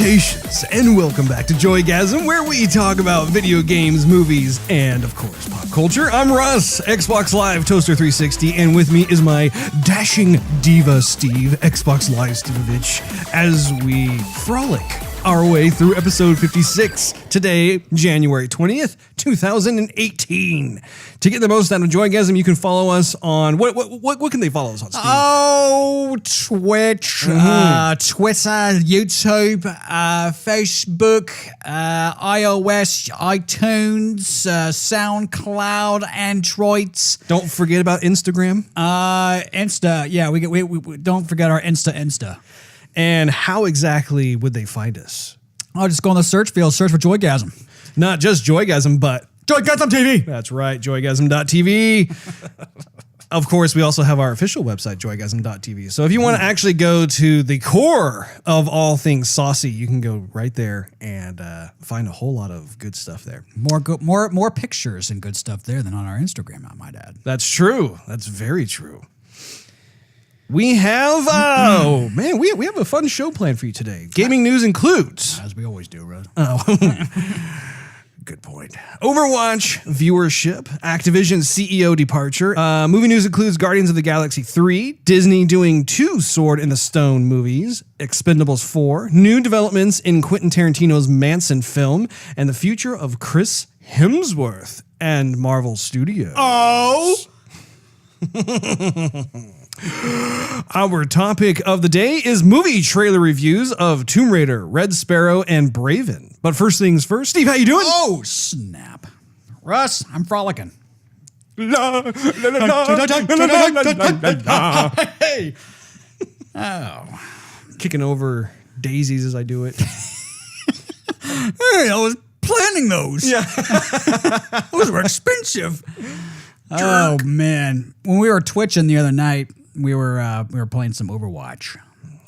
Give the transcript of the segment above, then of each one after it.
Salutations, and welcome back to Joygasm, where we talk about video games, movies, and of course, pop culture. I'm Russ, Xbox Live Toaster 360, and with me is my dashing diva Steve, Xbox Live Stevevich, as we frolic our way through episode 56, today, January 20th, 2018. To get the most out of Joygasm, you can follow us on, what can they follow us on, Steve? Oh, Twitch, Twitter, YouTube, Facebook, iOS, iTunes, SoundCloud, Androids. Don't forget about Instagram. Insta, yeah, we don't forget our Insta. And how exactly would they find us? I'll just go in the search field, search for Joygasm. Not just Joygasm, but Joygasm TV. That's right, joygasm.tv. Of course, we also have our official website, joygasm.tv. So if you want to actually go to the core of all things saucy, you can go right there and find a whole lot of good stuff there. More pictures and good stuff there than on our Instagram, I might add. That's true. That's very true. We have, we have a fun show planned for you today. Gaming news includes, as we always do, right? Good point. Overwatch viewership, Activision CEO departure. Movie news includes Guardians of the Galaxy 3, Disney doing 2 Sword in the Stone movies, Expendables 4, new developments in Quentin Tarantino's Manson film, and the future of Chris Hemsworth and Marvel Studios. Oh! Our topic of the day is movie trailer reviews of Tomb Raider, Red Sparrow, and Braven. But first things first, Steve, how you doing? Oh, snap. Russ, I'm frolicking. Hey. Oh. Kicking over daisies as I do it. Hey, I was planning those. Yeah. Those were expensive. Oh, man. When we were twitching the other night, we were playing some Overwatch,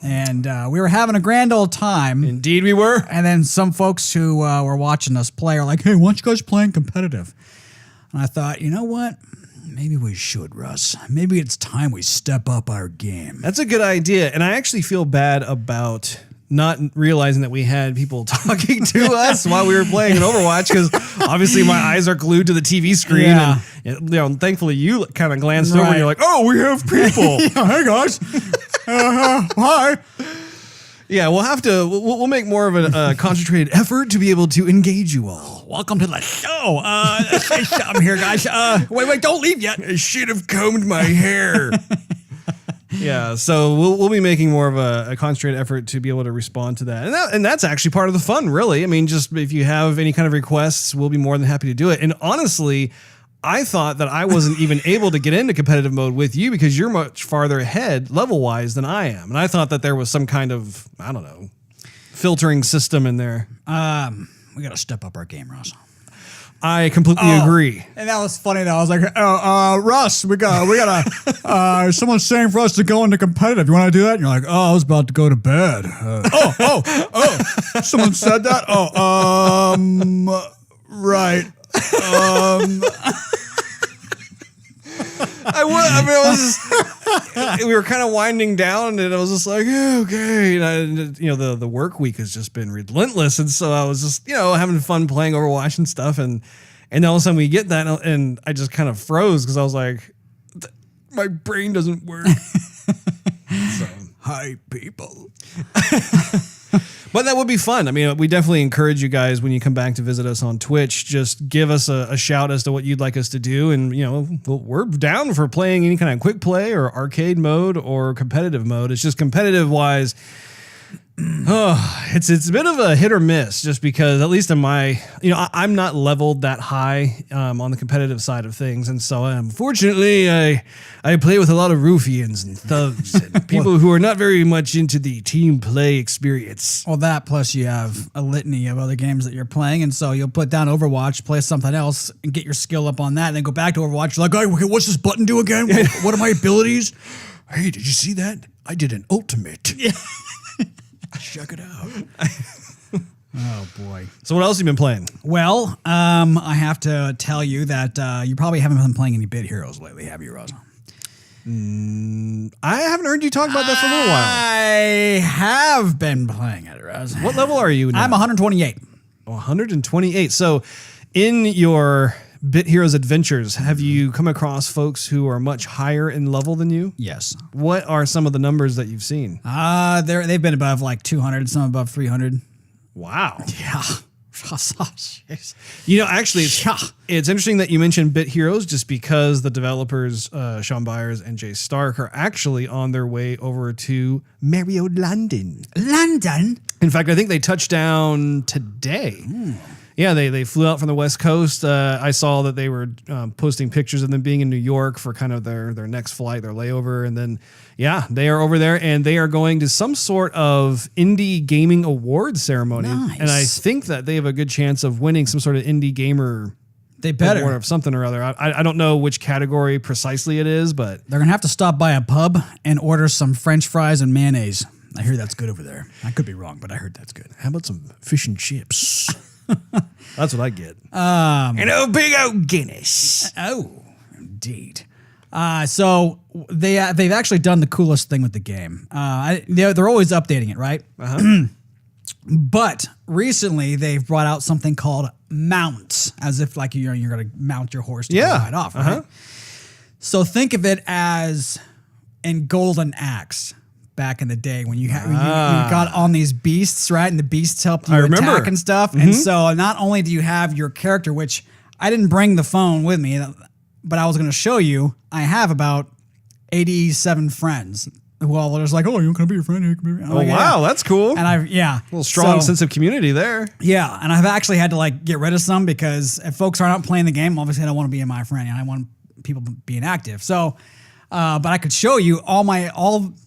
and we were having a grand old time. Indeed we were. And then some folks who were watching us play are like, hey, why don't you guys playing competitive? And I thought, you know what? Maybe we should, Russ. Maybe it's time we step up our game. That's a good idea. And I actually feel bad about not realizing that we had people talking to us while we were playing in Overwatch, because obviously my eyes are glued to the TV screen. Yeah. And thankfully you kind of glanced over and you're like, oh, we have people. Yeah, hey guys. Hi. Yeah, we'll make more of a concentrated effort to be able to engage you all. Welcome to the show. I'm here, guys. Wait, don't leave yet. I should have combed my hair. Yeah, so we'll be making more of a concentrated effort to be able to respond to that. And that's actually part of the fun, really. I mean, just if you have any kind of requests, we'll be more than happy to do it. And honestly, I thought that I wasn't even able to get into competitive mode with you because you're much farther ahead level-wise than I am. And I thought that there was some kind of, I don't know, filtering system in there. We got to step up our game, Ross. I completely agree. And that was funny, though. I was like, Russ, we got someone's saying for us to go into competitive. You want to do that? And you're like, I was about to go to bed. Someone said that? Right. We were kind of winding down, and I was just like, yeah, okay. And the work week has just been relentless, and so I was just having fun playing Overwatch and stuff, and all of a sudden we get that, and I just kind of froze because I was like, my brain doesn't work. So, hi, people. But that would be fun. I mean, we definitely encourage you guys when you come back to visit us on Twitch, just give us a shout as to what you'd like us to do. And, we're down for playing any kind of quick play or arcade mode or competitive mode. It's just competitive wise. It's a bit of a hit or miss just because at least in my, I'm not leveled that high on the competitive side of things. And so unfortunately I play with a lot of ruffians and thugs and people who are not very much into the team play experience. Well, that plus you have a litany of other games that you're playing. And so you'll put down Overwatch, play something else and get your skill up on that. And then go back to Overwatch. You're like, okay, what's this button do again? What are my abilities? Hey, did you see that? I did an ultimate. Yeah. Check it out. Oh, boy. So what else have you been playing? Well, I have to tell you that you probably haven't been playing any Bit Heroes lately, have you, Rosa? I haven't heard you talk about that for a little while. I have been playing it, Russ. What level are you now? I'm 128. 128. So in your Bit Heroes adventures, have you come across folks who are much higher in level than you? Yes. What are some of the numbers that you've seen? They've been above like 200, some above 300. Wow. Yeah. You know, actually, it's interesting that you mentioned Bit Heroes just because the developers, Sean Byers and Jay Stark, are actually on their way over to Mario London. London? In fact, I think they touched down today. Yeah, they flew out from the West Coast. I saw that they were posting pictures of them being in New York for kind of their next flight, their layover. And then, yeah, they are over there and they are going to some sort of indie gaming award ceremony. Nice. And I think that they have a good chance of winning some sort of indie gamer award of something or other. I don't know which category precisely it is, but they're going to have to stop by a pub and order some French fries and mayonnaise. I hear that's good over there. I could be wrong, but I heard that's good. How about some fish and chips? That's what I get. And a big old Guinness. Oh, indeed. So they've actually done the coolest thing with the game. They're always updating it, right? But recently they've brought out something called mounts, as if like you're going to mount your horse to go ride off, right? So think of it as in Golden Axe. Back in the day when you got on these beasts, right? And the beasts helped you attack and stuff. And so not only do you have your character, which I didn't bring the phone with me, but I was going to show you, I have about 87 friends who all there's like, oh, you can be your friend. Wow, that's cool. And a little strong sense of community there. Yeah. And I've actually had to like get rid of some because if folks are not playing the game, obviously I don't want to be my friend and I want people being active. So, but I could show you all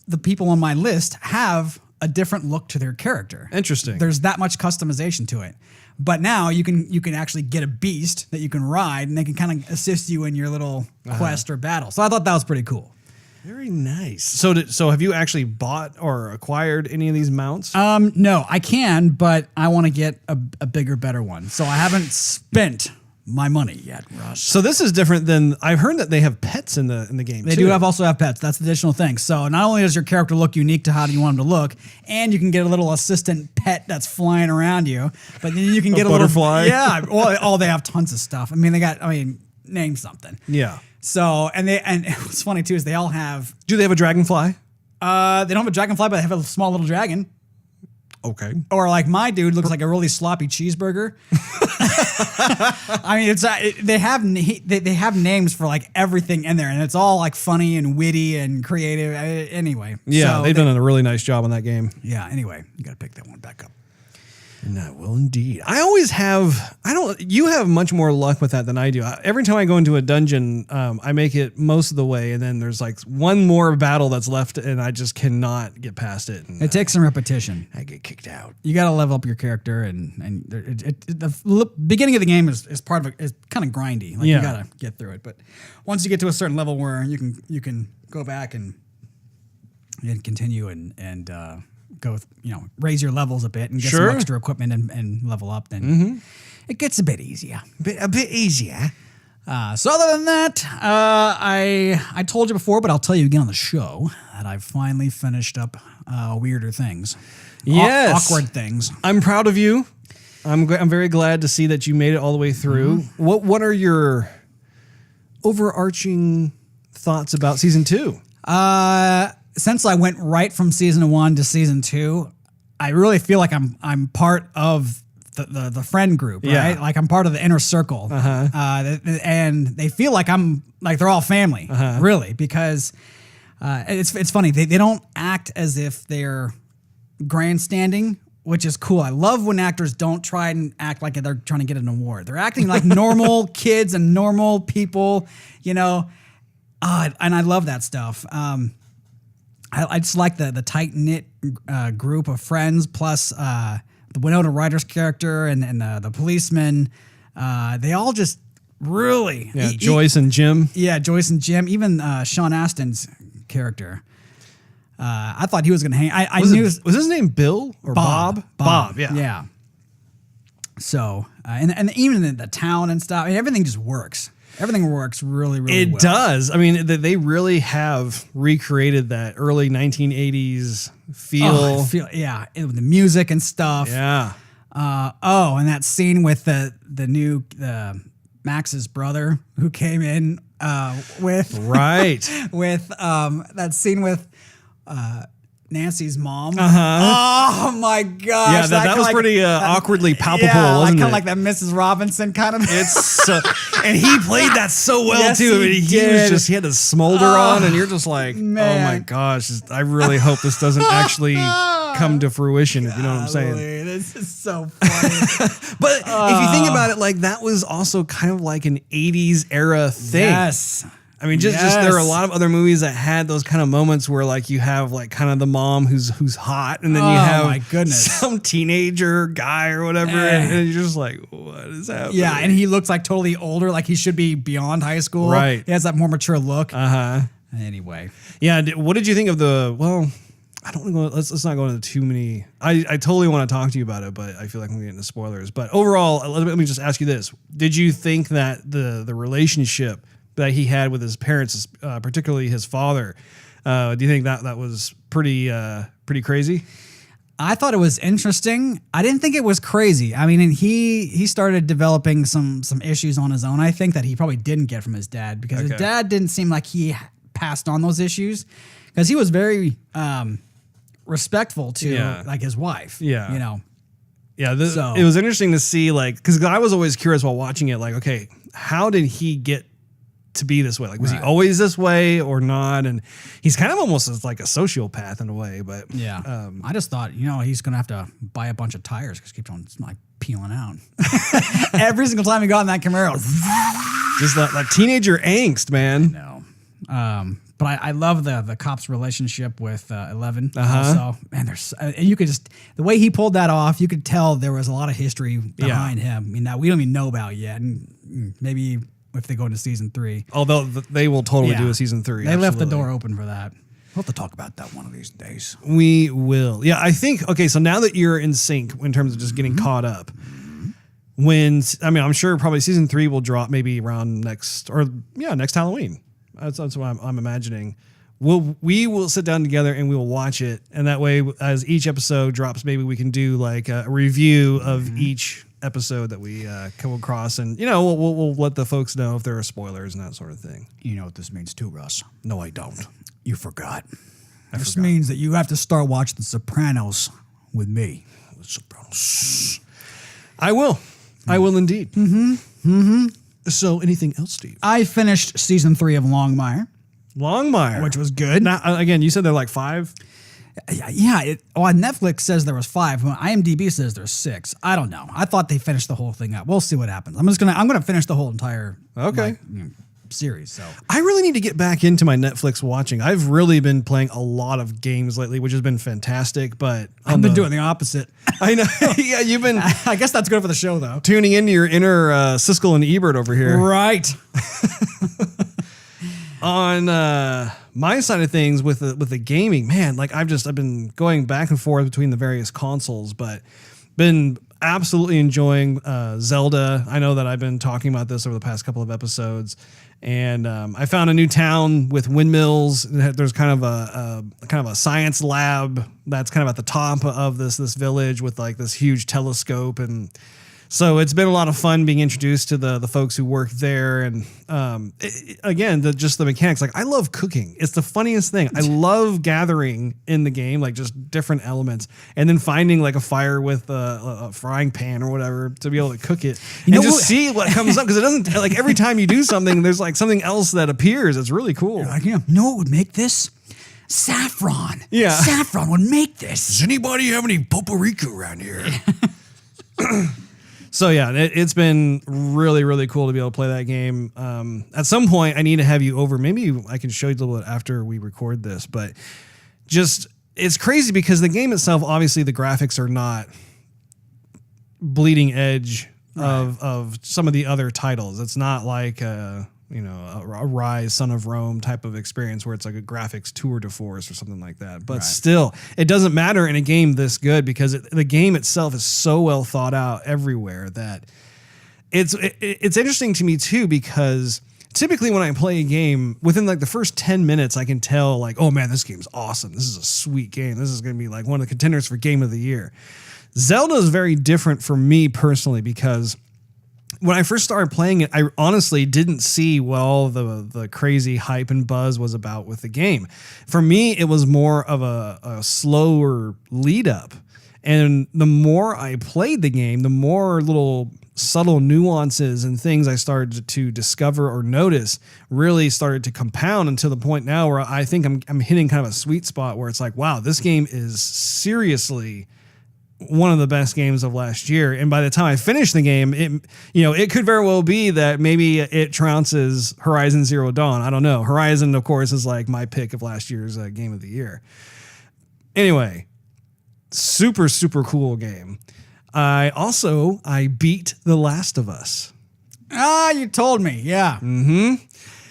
the people on my list have a different look to their character. Interesting. There's that much customization to it. But now you can actually get a beast that you can ride, and they can kind of assist you in your little quest or battle. So I thought that was pretty cool. Very nice. So have you actually bought or acquired any of these mounts? No, I can, but I want to get a bigger, better one. So I haven't spent my money yet, Russ. So this is different than I've heard that they have pets in the game. They do also have pets. That's the additional thing. So not only does your character look unique to how do you want him to look, and you can get a little assistant pet that's flying around you, but then you can get a butterfly. Yeah. Well, they have tons of stuff. Name something. Yeah. So and what's funny too is they all have. Do they have a dragonfly? They don't have a dragonfly, but they have a small little dragon. Okay. Or like my dude looks like a really sloppy cheeseburger. I mean, they have names for like everything in there, and it's all like funny and witty and creative. Anyway, yeah, they've done a really nice job on that game. Yeah. Anyway, you got to pick that one back up. No, well, indeed. You have much more luck with that than I do. Every time I go into a dungeon, I make it most of the way, and then there's like one more battle that's left, and I just cannot get past it. And, it takes some repetition. I get kicked out. You got to level up your character, and the beginning of the game is part of it is kind of grindy. Like you got to get through it, but once you get to a certain level where you can go back and continue and go, raise your levels a bit and get some extra equipment and level up, then it gets a bit easier. A bit easier. So other than that, I told you before, but I'll tell you again on the show that I've finally finished up Weirder Things. Yes. Awkward Things. I'm proud of you. I'm very glad to see that you made it all the way through. What are your overarching thoughts about season 2? Since I went right from season 1 to season 2, I really feel like I'm part of the friend group, right? Yeah. Like I'm part of the inner circle, and they feel like they're all family, really, because it's funny. They don't act as if they're grandstanding, which is cool. I love when actors don't try and act like they're trying to get an award. They're acting like normal kids and normal people, and I love that stuff. I just like the tight-knit group of friends, plus the Winona Ryder's character and the policeman. They all just really... Yeah, Joyce and Jim. Yeah, Joyce and Jim. Even Sean Astin's character. I thought he was going to hang... Was his name Bill or Bob? Bob, yeah. Yeah. So, and even in the town and stuff, everything just works. Everything works really, really well. It does. I mean, they really have recreated that early 1980s feel. Yeah, the music and stuff. Yeah. And that scene with the new Max's brother who came in with Right. with that scene with Nancy's mom. Uh-huh. Oh my gosh. Yeah, that was pretty awkwardly palpable, wasn't kind it? of like that Mrs. Robinson kind of. It's and he played that so well Yes, too. I mean, he had the smolder on, and you're just like, man. oh my gosh, I really hope this doesn't actually come to fruition. If you know what I'm saying. This is so funny. But if you think about it, like that was also kind of like an 80s era thing. Yes. I mean, just there are a lot of other movies that had those kind of moments where like you have like kind of the mom who's hot, and then you have my goodness. some teenager guy or whatever, and you're just like, what is happening? Yeah, and he looks like totally older, like he should be beyond high school. Right. He has that more mature look. Uh-huh. Anyway. Yeah, what did you think of I don't know. Let's not go into too many. I totally want to talk to you about it, but I feel like I'm getting into spoilers. But overall, let me just ask you this: did you think that the relationship that he had with his parents, particularly his father, do you think that was pretty crazy? I thought it was interesting. I didn't think it was crazy. I mean, and he started developing some issues on his own, I think, that he probably didn't get from his dad, because his dad didn't seem like he passed on those issues, because he was very respectful to like his wife. Yeah. You know. Yeah, it was interesting to see, like, because I was always curious while watching it, like, okay, how did he get to be this way? Like, was he always this way or not? And he's kind of almost as like a sociopath in a way, but I just thought, he's gonna have to buy a bunch of tires because he keeps on like peeling out every single time he got in that Camaro. Just that teenager angst, man. No, but I love the cop's relationship with 11. Also, man, and you could just, the way he pulled that off, you could tell there was a lot of history behind him. I mean, that we don't even know about yet, and maybe if they go into season 3. Although they will totally do a season 3. They left the door open for that. We'll have to talk about that one of these days. We will. Yeah, I think, okay, so now that you're in sync in terms of just getting caught up, I'm sure probably season 3 will drop maybe around next Halloween. That's what I'm imagining. We will sit down together and we will watch it. And that way, as each episode drops, maybe we can do like a review of each episode that we come across, and we'll let the folks know if there are spoilers and that sort of thing. You know what this means too, Russ? No, I don't. You forgot. This means that you have to start watching The Sopranos with me. The Sopranos. I will. I will indeed. So, anything else, Steve? I finished season 3 of Longmire, which was good. Now, again, you said they're like 5. Yeah. On Netflix says there was 5. IMDb says there's 6. I don't know. I thought they finished the whole thing up. We'll see what happens. I'm gonna finish the whole entire series. So I really need to get back into my Netflix watching. I've really been playing a lot of games lately, which has been fantastic. But I've been doing the opposite. I know. Yeah, you've been. I guess that's good for the show, though. Tuning into your inner Siskel and Ebert over here, right? On my side of things with the gaming, man, like I've been going back and forth between the various consoles, but been absolutely enjoying Zelda. I know that I've been talking about this over the past couple of episodes, and I found a new town with windmills. There's kind of a science lab that's kind of at the top of this village with like this huge telescope, and so it's been a lot of fun being introduced to the folks who work there. And again, just the mechanics. Like, I love cooking. It's the funniest thing. I love gathering in the game, like just different elements, and then finding like a fire with a frying pan or whatever to be able to cook it and just see what comes up. Because it doesn't, like, every time you do something, there's like something else that appears. It's really cool. Like, you know what would make this? Saffron. Yeah. Saffron would make this. Does anybody have any paprika around here? So yeah, it's been really, really cool to be able to play that game. At some point, I need to have you over. Maybe I can show you a little bit after we record this, but just, it's crazy because the game itself, obviously the graphics are not bleeding edge of some of the other titles. It's not like a Rise, Son of Rome type of experience where it's like a graphics tour de force or something like that. But still, it doesn't matter in a game this good because the game itself is so well thought out everywhere that it's interesting to me too, because typically when I play a game, within like the first 10 minutes, I can tell like, oh man, this game's awesome. This is a sweet game. This is going to be like one of the contenders for Game of the Year. Zelda is very different for me personally because when I first started playing it, I honestly didn't see what all the crazy hype and buzz was about with the game. For me, it was more of a slower lead up. And the more I played the game, the more little subtle nuances and things I started to discover or notice really started to compound until the point now where I think I'm hitting kind of a sweet spot where it's like, wow, this game is seriously one of the best games of last year. And by the time I finish the game, it could very well be that maybe it trounces Horizon Zero Dawn. I don't know. Horizon, of course, is like my pick of last year's Game of the Year. Anyway, super, super cool game. I beat The Last of Us. Ah, you told me. Yeah. Mm-hmm.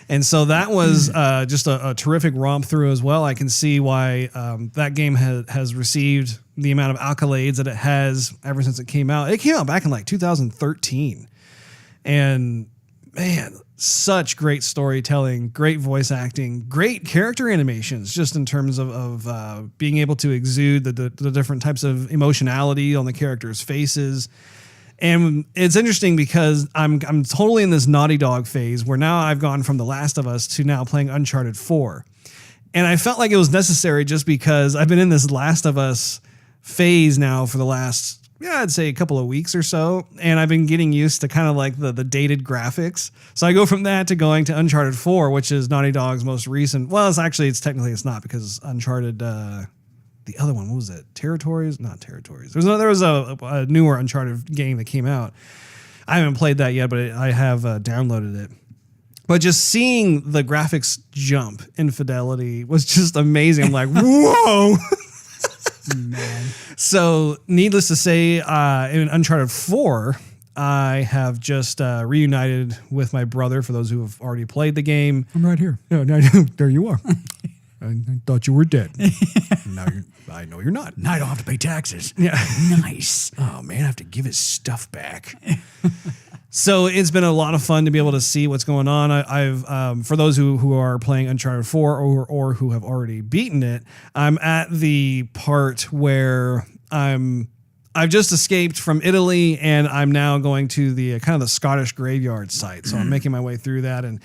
And so that was just a terrific romp through as well. I can see why that game has received the amount of accolades that it has ever since it came out. It came out back in like 2013. And man, such great storytelling, great voice acting, great character animations, just in terms of being able to exude the different types of emotionality on the characters' faces. And it's interesting because I'm totally in this Naughty Dog phase where now I've gone from The Last of Us to now playing Uncharted 4. And I felt like it was necessary just because I've been in this Last of Us phase now for the last, I'd say a couple of weeks or so. And I've been getting used to kind of like the dated graphics. So I go from that to going to Uncharted 4, which is Naughty Dog's most recent. Well, it's not because Uncharted, the other one, what was it? Territories? Not Territories. There was a newer Uncharted game that came out. I haven't played that yet, but I have downloaded it. But just seeing the graphics jump in fidelity was just amazing. I'm like, whoa! Man. So, needless to say, in Uncharted 4, I have just reunited with my brother. For those who have already played the game, I'm right here. No, there you are. I thought you were dead. Now I know you're not. Now I don't have to pay taxes. Yeah. Nice. Oh, man, I have to give his stuff back. So it's been a lot of fun to be able to see what's going on. I've for those who are playing Uncharted 4 or who have already beaten it, I'm at the part where I've just escaped from Italy and I'm now going to the kind of the Scottish graveyard site. So I'm making my way through that. And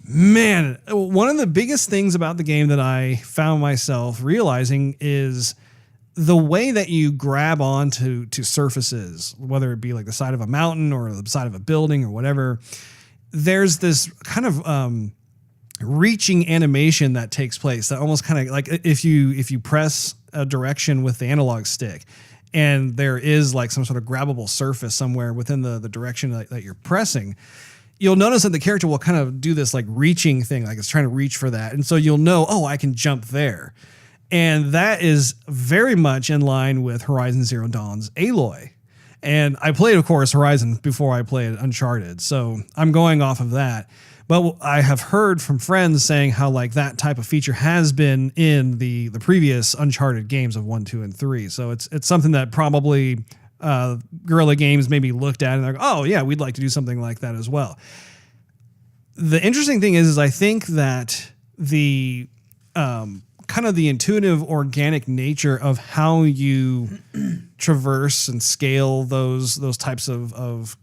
man, one of the biggest things about the game that I found myself realizing is the way that you grab onto surfaces, whether it be like the side of a mountain or the side of a building or whatever, there's this kind of reaching animation that takes place that almost kind of like if you press a direction with the analog stick and there is like some sort of grabbable surface somewhere within the direction that you're pressing, you'll notice that the character will kind of do this like reaching thing, like it's trying to reach for that. And so you'll know, oh, I can jump there. And that is very much in line with Horizon Zero Dawn's Aloy. And I played, of course, Horizon before I played Uncharted. So I'm going off of that. But I have heard from friends saying how like that type of feature has been in the previous Uncharted games of 1, 2, and 3. So it's something that probably Guerrilla Games maybe looked at and they're like, oh yeah, we'd like to do something like that as well. The interesting thing is I think that the kind of the intuitive organic nature of how you traverse and scale those types of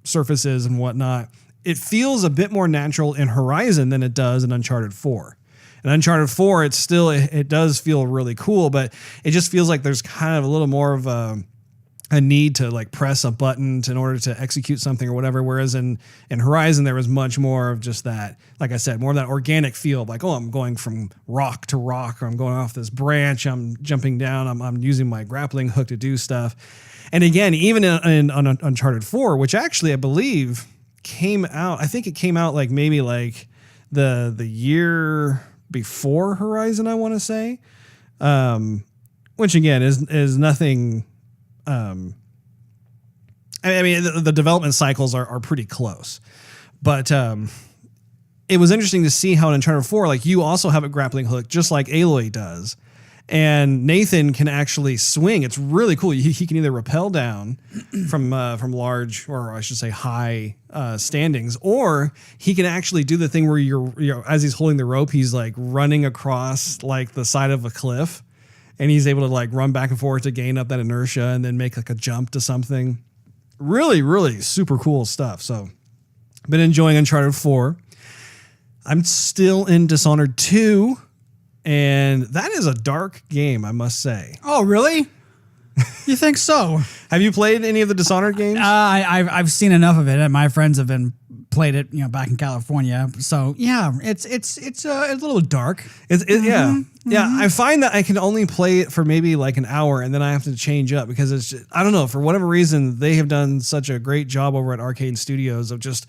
surfaces and whatnot, it feels a bit more natural in Horizon than it does in Uncharted 4. In Uncharted 4, it does feel really cool, but it just feels like there's kind of a little more of a need to like press a button in order to execute something or whatever. Whereas in Horizon, there was much more of just that, like I said, more of that organic feel of like, oh, I'm going from rock to rock, or I'm going off this branch, I'm jumping down, I'm using my grappling hook to do stuff. And again, even in Uncharted 4, which actually I believe came out, I think it came out like maybe like the year before Horizon, I want to say, which again is nothing. I mean, the development cycles are pretty close, but it was interesting to see how in Uncharted 4, like you also have a grappling hook just like Aloy does. And Nathan can actually swing. It's really cool. He can either rappel down from large, or I should say high standings, or he can actually do the thing where you're as he's holding the rope, he's like running across like the side of a cliff, and he's able to like run back and forth to gain up that inertia and then make like a jump to something. Really, really super cool stuff. So been enjoying Uncharted 4. I'm still in Dishonored 2. And that is a dark game, I must say. Oh, really? You think so? Have you played any of the Dishonored games? I've seen enough of it, and my friends have played it, back in California. So yeah, it's a little dark. Yeah. I find that I can only play it for maybe like an hour, and then I have to change up because it's just, I don't know, for whatever reason they have done such a great job over at Arcade Studios of just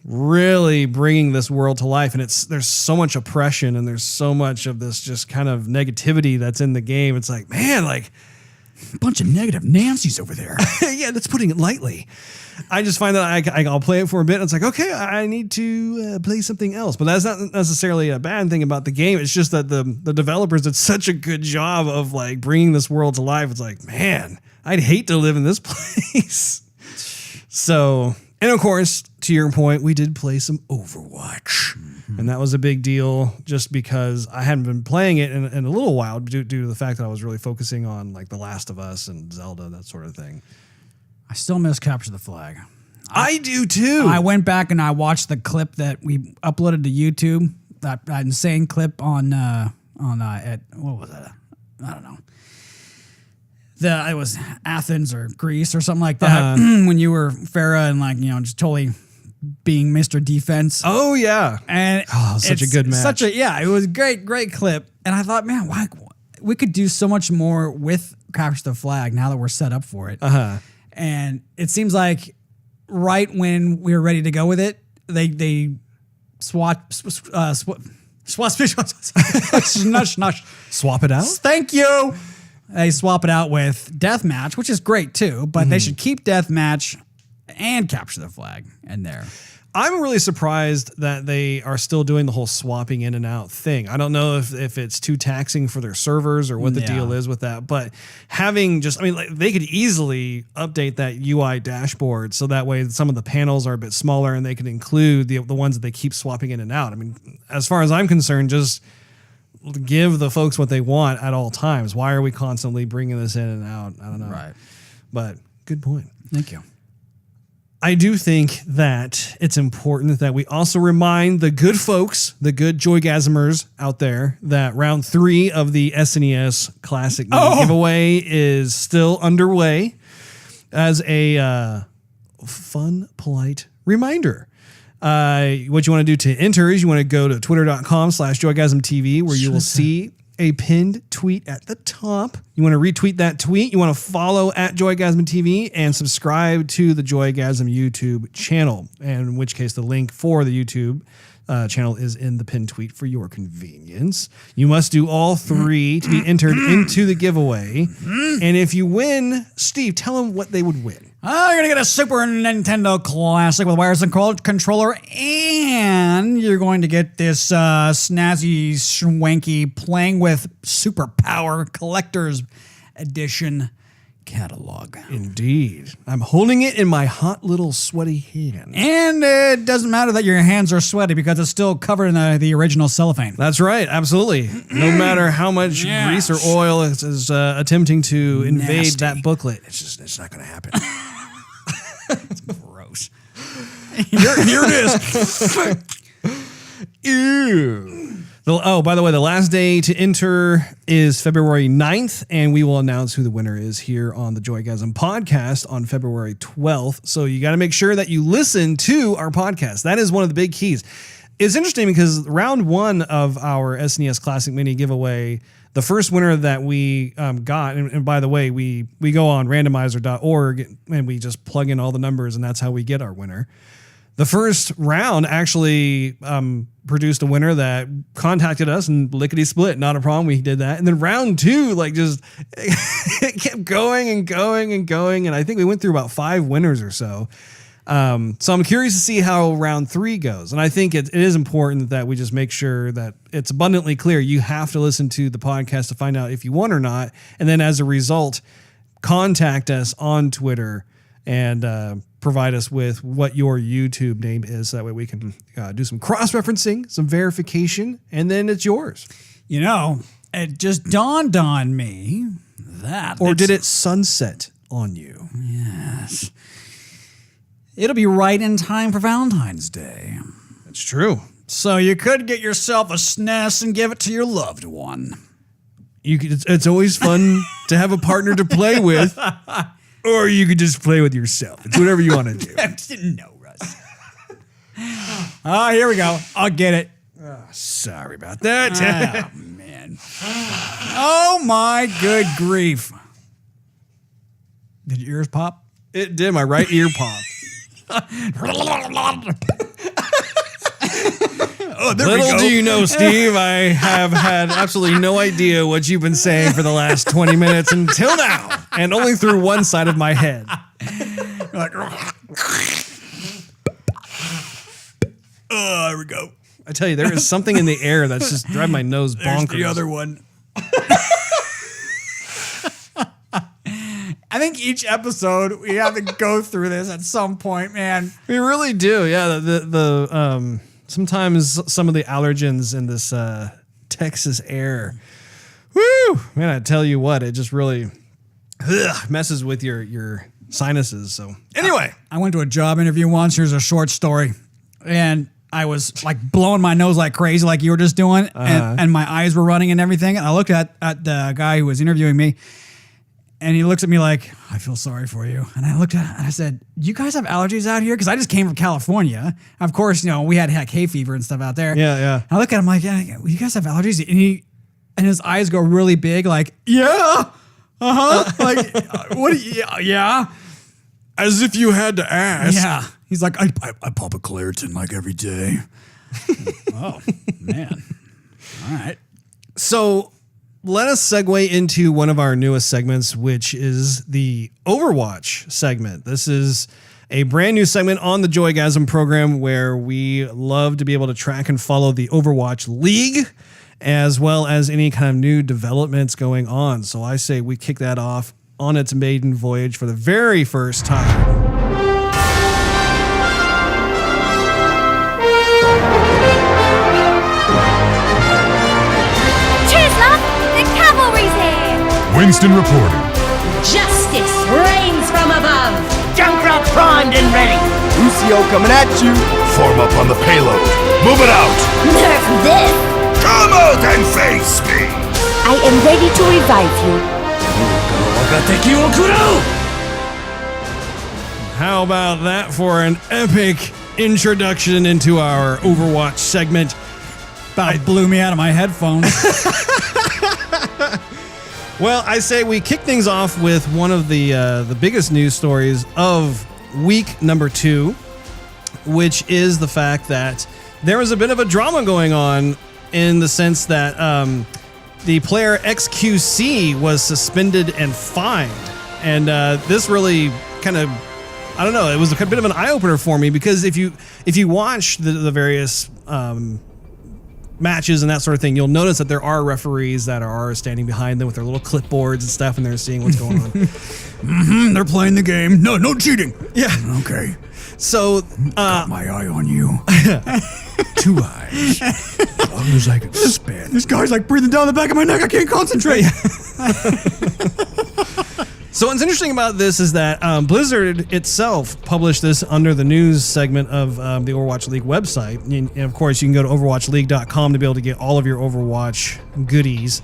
really bringing this world to life, and there's so much oppression and there's so much of this just kind of negativity that's in the game. It's like, man, like a bunch of negative Nancy's over there. Yeah, that's putting it lightly. I just find that I'll play it for a bit, and it's like, okay, I need to play something else. But that's not necessarily a bad thing about the game. It's just that the developers did such a good job of like bringing this world to life. It's like, man, I'd hate to live in this place. So, and of course, to your point, we did play some Overwatch. And that was a big deal just because I hadn't been playing it in a little while due to the fact that I was really focusing on like The Last of Us and Zelda, that sort of thing. I still miss Capture the Flag. I do too. I went back and I watched the clip that we uploaded to YouTube, that insane clip on at, what was that? I don't know. It was Athens or Greece or something like that, when you were Farah and like, just totally being Mr. Defense. Oh yeah. And such a good match. It was a great clip. And I thought, man, why we could do so much more with Capture the Flag now that we're set up for it. And it seems like right when we were ready to go with it, they swap it out. Thank you. They swap it out with Deathmatch, which is great too, but they should keep Deathmatch and Capture the Flag in there. I'm really surprised that they are still doing the whole swapping in and out thing. I don't know if it's too taxing for their servers or what the deal is with that, but having they could easily update that UI dashboard so that way some of the panels are a bit smaller and they can include the ones that they keep swapping in and out. I mean, as far as I'm concerned, just give the folks what they want at all times. Why are we constantly bringing this in and out? I don't know. Right. But good point. Thank you. I do think that it's important that we also remind the good folks, the good Joygasmers out there, that round 3 of the SNES Classic Mini giveaway is still underway as a fun, polite reminder. What you want to do to enter is you want to go to twitter.com/joygasmtv where you will see a pinned tweet at the top. You want to retweet that tweet. You want to follow at Joygasm TV and subscribe to the Joygasm YouTube channel. And in which case the link for the YouTube channel is in the pinned tweet for your convenience. You must do all 3 to be entered into the giveaway. And if you win, Steve, tell them what they would win. You're going to get a Super Nintendo Classic with wireless and controller, and you're going to get this snazzy, swanky Playing with Superpower Collector's Edition catalog. Indeed. I'm holding it in my hot little sweaty hand. And it doesn't matter that your hands are sweaty because it's still covered in the original cellophane. That's right. Absolutely. No matter how much grease or oil is attempting to invade that booklet, it's not going to happen. It's gross. Here it is. Ew. By the way, the last day to enter is February 9th, and we will announce who the winner is here on the Joygasm podcast on February 12th. So you got to make sure that you listen to our podcast. That is one of the big keys. It's interesting because round 1 of our SNES Classic Mini giveaway, the first winner that we got, and by the way, we go on randomizer.org and we just plug in all the numbers, and that's how we get our winner. The first round actually produced a winner that contacted us and lickety split. Not a problem. We did that. And then round 2, it kept going and going and going. And I think we went through about 5 winners or so. So I'm curious to see how round 3 goes. And I think it is important that we just make sure that it's abundantly clear. You have to listen to the podcast to find out if you won or not. And then as a result, contact us on Twitter and provide us with what your YouTube name is. So that way we can do some cross-referencing, some verification, and then it's yours. You know, it just dawned on me that... Or did it sunset on you? Yes. It'll be right in time for Valentine's Day. It's true. So you could get yourself a SNES and give it to your loved one. It's always fun to have a partner to play with, or you could just play with yourself. It's whatever you want to do. I didn't know, Russ. Here we go. I'll get it. Sorry about that. Oh, man. Oh, my good grief. Did your ears pop? It did. My right ear popped. Little do you know, Steve, I have had absolutely no idea what you've been saying for the last 20 minutes until now, and only through one side of my head. Like, there we go. I tell you, there is something in the air that's just driving my nose bonkers. There's the other one. I think each episode we have to go through this at some point, man. We really do. Yeah, the sometimes some of the allergens in this Texas air. Woo! Man, I tell you what, it just really messes with your sinuses. So anyway, I went to a job interview once. Here's a short story, and I was like blowing my nose like crazy, like you were just doing, and my eyes were running and everything. And I looked at the guy who was interviewing me, and he looks at me like, I feel sorry for you. And I looked at it and I said, you guys have allergies out here? Because I just came from California. Of course, you know, we had hay fever and stuff out there. Yeah, yeah. And I look at him like, yeah, you guys have allergies? And his eyes go really big, like, yeah, like, what? Yeah. As if you had to ask. Yeah. He's like, I pop a Claritin like every day. Oh, man. All right. So let us segue into one of our newest segments, which is the Overwatch segment. This is a brand new segment on the Joygasm program where we love to be able to track and follow the Overwatch League, as well as any kind of new developments going on. So I say we kick that off on its maiden voyage for the very first time. Winston reporting. Justice reigns from above. Junkrat primed and ready. Lucio coming at you. Form up on the payload. Move it out. Nerf this. Come out and face me. I am ready to revive you. How about that for an epic introduction into our Overwatch segment? About blew me out of my headphones. Well, I say we kick things off with one of the biggest news stories of week number 2, which is the fact that there was a bit of a drama going on in the sense that the player XQC was suspended and fined. And this really kind of, I don't know, it was a bit of an eye-opener for me because if you watch the various matches and that sort of thing, you'll notice that there are referees that are standing behind them with their little clipboards and stuff, and they're seeing what's going on. They're playing the game. No cheating. Yeah. Okay. So, got my eye on you. 2 eyes. As long as I can spin. This guy's like breathing down the back of my neck. I can't concentrate. So what's interesting about this is that Blizzard itself published this under the news segment of the Overwatch League website. And of course, you can go to overwatchleague.com to be able to get all of your Overwatch goodies.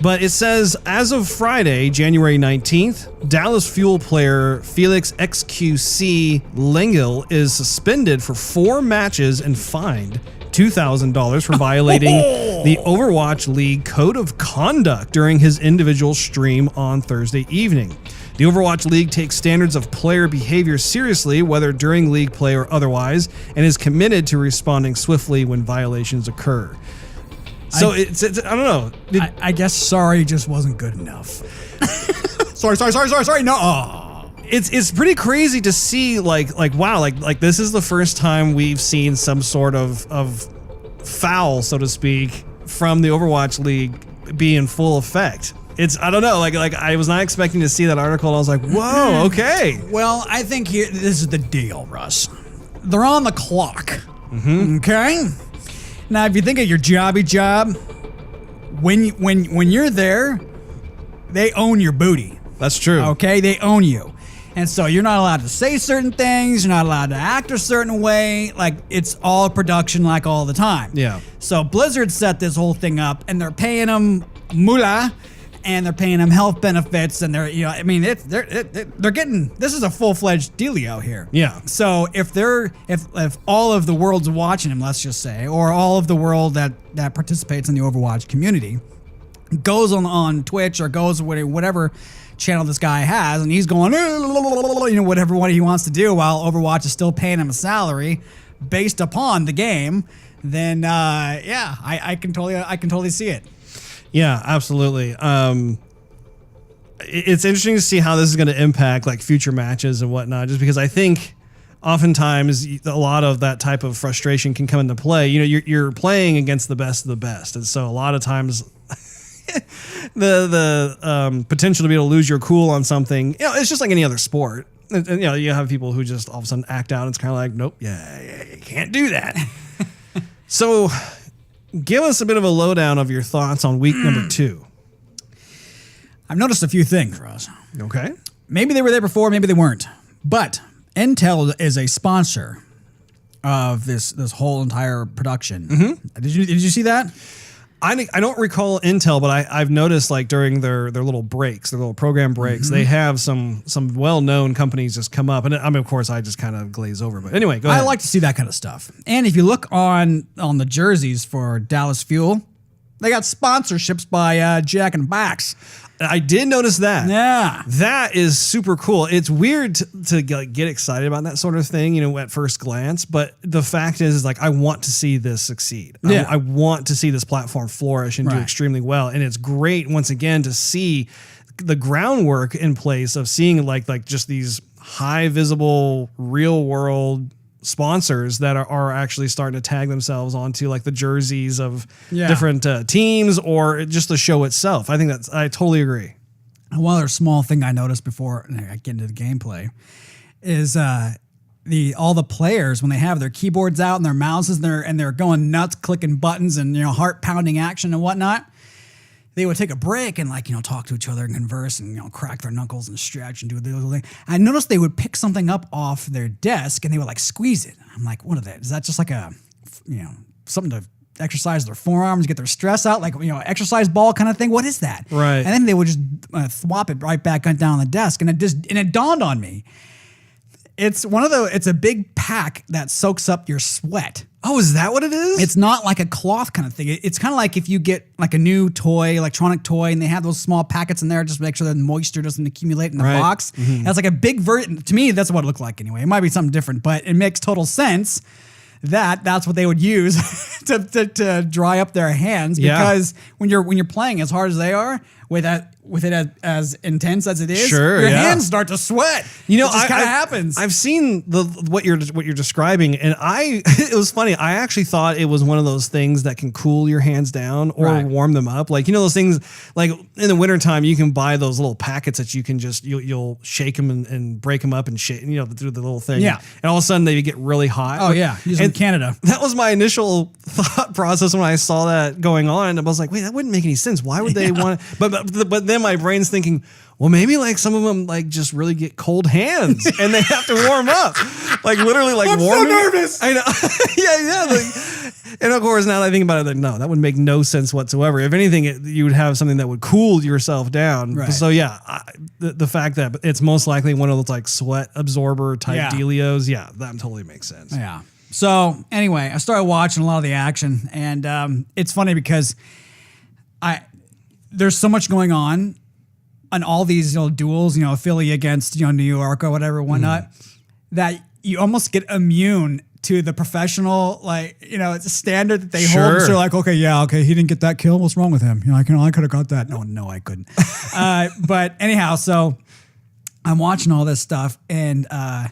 But it says, as of Friday, January 19th, Dallas Fuel player Felix XQC Lengel is suspended for 4 matches and fined $2,000 for violating the Overwatch League Code of Conduct during his individual stream on Thursday evening. The Overwatch League takes standards of player behavior seriously, whether during league play or otherwise, and is committed to responding swiftly when violations occur. So it's I don't know. I guess sorry just wasn't good enough. Sorry. No. it's pretty crazy to see like wow, like this is the first time we've seen some sort of foul, so to speak, from the Overwatch League be in full effect. It's, I don't know, like I was not expecting to see that article, and I was like, whoa, okay. Well, I think this is the deal, Russ. They're on the clock. Okay? Now, if you think of your jobby job, when you're there, they own your booty. That's true. Okay? They own you. And so you're not allowed to say certain things, you're not allowed to act a certain way, like it's all production like all the time. Yeah. So Blizzard set this whole thing up, and they're paying them moolah, and they're paying them health benefits, and they're, you know, I mean, they're getting, this is a full-fledged dealio here. Yeah. So if all of the world's watching him, let's just say, or all of the world that participates in the Overwatch community goes on Twitch or goes whatever channel this guy has, and he's going, you know, whatever one he wants to do while Overwatch is still paying him a salary based upon the game, then yeah, I can totally see it. Yeah, absolutely. It's interesting to see how this is going to impact like future matches and whatnot, just because I think oftentimes a lot of that type of frustration can come into play. You know, you're playing against the best of the best, and so a lot of times the potential to be able to lose your cool on something, you know, it's just like any other sport. And, you know, you have people who just all of a sudden act out. And it's kind of like, nope, yeah, you can't do that. So give us a bit of a lowdown of your thoughts on week number 2. I've noticed a few things, Ross. Okay. Maybe they were there before, maybe they weren't. But Intel is a sponsor of this whole entire production. Did you see that? I don't recall Intel, but I've noticed like during their little breaks, their little program breaks, they have some well-known companies just come up. And I mean, of course, I just kind of glaze over. But anyway, go ahead. I like to see that kind of stuff. And if you look on the jerseys for Dallas Fuel, they got sponsorships by Jack and Box. I did notice that. Yeah. That is super cool. It's weird to get excited about that sort of thing, you know, at first glance. But the fact is like, I want to see this succeed. Yeah. I want to see this platform flourish and do extremely well. And it's great, once again, to see the groundwork in place of seeing like just these high visible real world sponsors that are actually starting to tag themselves onto like the jerseys of different teams or just the show itself. I think I totally agree. One other small thing I noticed before I get into the gameplay is all the players, when they have their keyboards out and their mouses and they're going nuts, clicking buttons and, you know, heart pounding action and whatnot, they would take a break and, like, you know, talk to each other and converse and, you know, crack their knuckles and stretch and do the little thing. I noticed they would pick something up off their desk and they would like squeeze it. I'm like, what are they? Is that just like a, you know, something to exercise their forearms, get their stress out, like, you know, exercise ball kind of thing? What is that? Right. And then they would just thwop it right back down on the desk, and it dawned on me. It's a big pack that soaks up your sweat. Oh, is that what it is? It's not like a cloth kind of thing. It's kind of like if you get like a new toy, electronic toy, and they have those small packets in there just to make sure that moisture doesn't accumulate in the box. Mm-hmm. It's like a big version. To me, that's what it looked like anyway. It might be something different, but it makes total sense that that's what they would use to dry up their hands, because when you're playing as hard as they are with it as intense as it is, your hands start to sweat. You know, it just kind of happens. I've seen what you're describing, and it was funny. I actually thought it was one of those things that can cool your hands down or warm them up. Like, you know, those things like in the wintertime, you can buy those little packets that you can just you'll shake them and break them up and shake, you know, through the little thing. Yeah, and all of a sudden they get really hot. Oh yeah, usually in Canada. That was my initial thought process when I saw that going on. I was like, wait, that wouldn't make any sense. Why would they want to? But then my brain's thinking, well, maybe like some of them like just really get cold hands and they have to warm up, like literally like warming. I'm so nervous. I know. yeah. Like, and of course, now that I think about it, like, no, that would make no sense whatsoever. If anything, you would have something that would cool yourself down. Right. So yeah, the fact that it's most likely one of those like sweat absorber type dealios, that totally makes sense. Yeah. So anyway, I started watching a lot of the action, and it's funny because there's so much going on all these, you know, duels, you know, Philly against, you know, New York or whatever, whatnot, that you almost get immune to the professional, like, you know, it's a standard that they hold. So you're like, okay, he didn't get that kill. What's wrong with him? You're like, you know, I could have got that. No, I couldn't. But anyhow, so I'm watching all this stuff, and a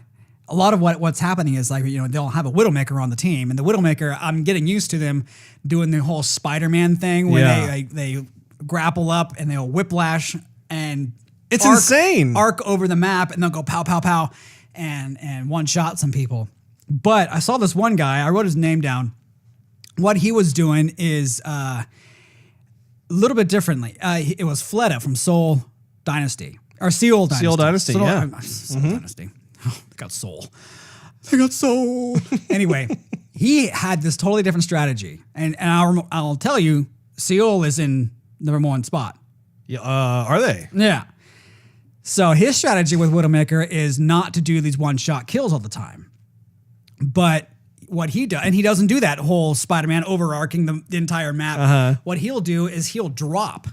lot of what's happening is like, they'll have a Widowmaker on the team, and the Widowmaker, I'm getting used to them doing the whole Spider-Man thing where they grapple up and they'll whiplash and it's insane. Arc over the map, and they'll go pow, pow, pow, and one shot some people. But I saw this one guy, I wrote his name down. What he was doing is a little bit differently. It was Fleta from Soul Dynasty. Or Seal Dynasty. Seal Dynasty, yeah. Soul Dynasty. Oh, they got soul. They got soul. Anyway, he had this totally different strategy. And I'll tell you, Seal is in the number 1 spot. Yeah, are they? Yeah. So his strategy with Widowmaker is not to do these one-shot kills all the time. But what he does, and he doesn't do that whole Spider-Man overarching the entire map. What he'll do is he'll drop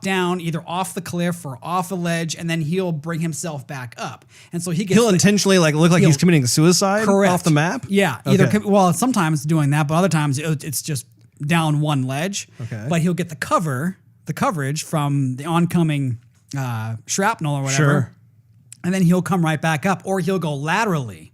down either off the cliff or off a ledge, and then he'll bring himself back up. And so he'll intentionally look like he's committing suicide off the map? Yeah. Well, sometimes doing that, but other times it's just down one ledge. Okay. But he'll get the coverage from the oncoming shrapnel or whatever. Sure. And then he'll come right back up, or he'll go laterally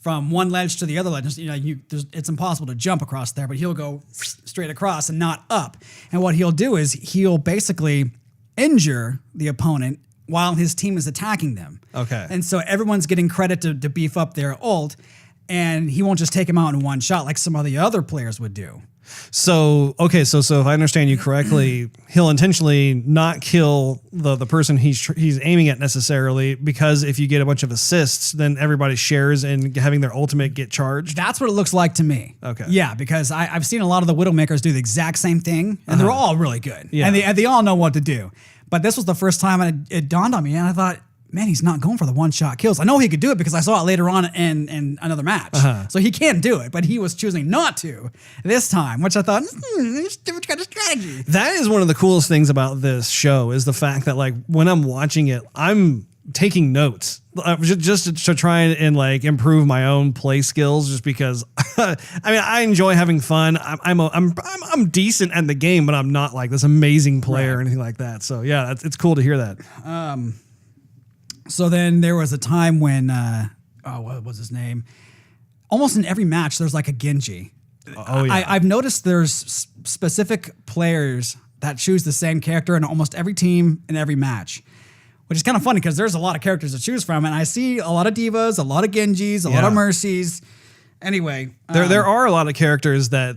from one ledge to the other ledge. It's impossible to jump across there, but he'll go straight across and not up. And what he'll do is he'll basically injure the opponent while his team is attacking them. Okay. And so everyone's getting credit to beef up their ult, and he won't just take him out in one shot like some of the other players would do. So if I understand you correctly, he'll intentionally not kill the person he's aiming at necessarily, because if you get a bunch of assists, then everybody shares in having their ultimate get charged. That's what it looks like to me. Okay. Yeah, because I've seen a lot of the Widowmakers do the exact same thing, and they're all really good. Yeah. And they all know what to do. But this was the first time it dawned on me, and I thought, man, he's not going for the one-shot kills. I know he could do it because I saw it later on in another match. So he can do it, but he was choosing not to this time, which I thought, different kind of strategy. That is one of the coolest things about this show, is the fact that like when I'm watching it, I'm taking notes just to try and like improve my own play skills, just because I enjoy having fun. I'm decent at the game, but I'm not like this amazing player or anything like that. So yeah, it's cool to hear that. So then there was a time when, what was his name? Almost in every match, there's like a Genji. Oh, yeah. I've noticed there's specific players that choose the same character in almost every team in every match, which is kind of funny because there's a lot of characters to choose from. And I see a lot of Divas, a lot of Genjis, a lot of Mercies. Anyway. There are a lot of characters that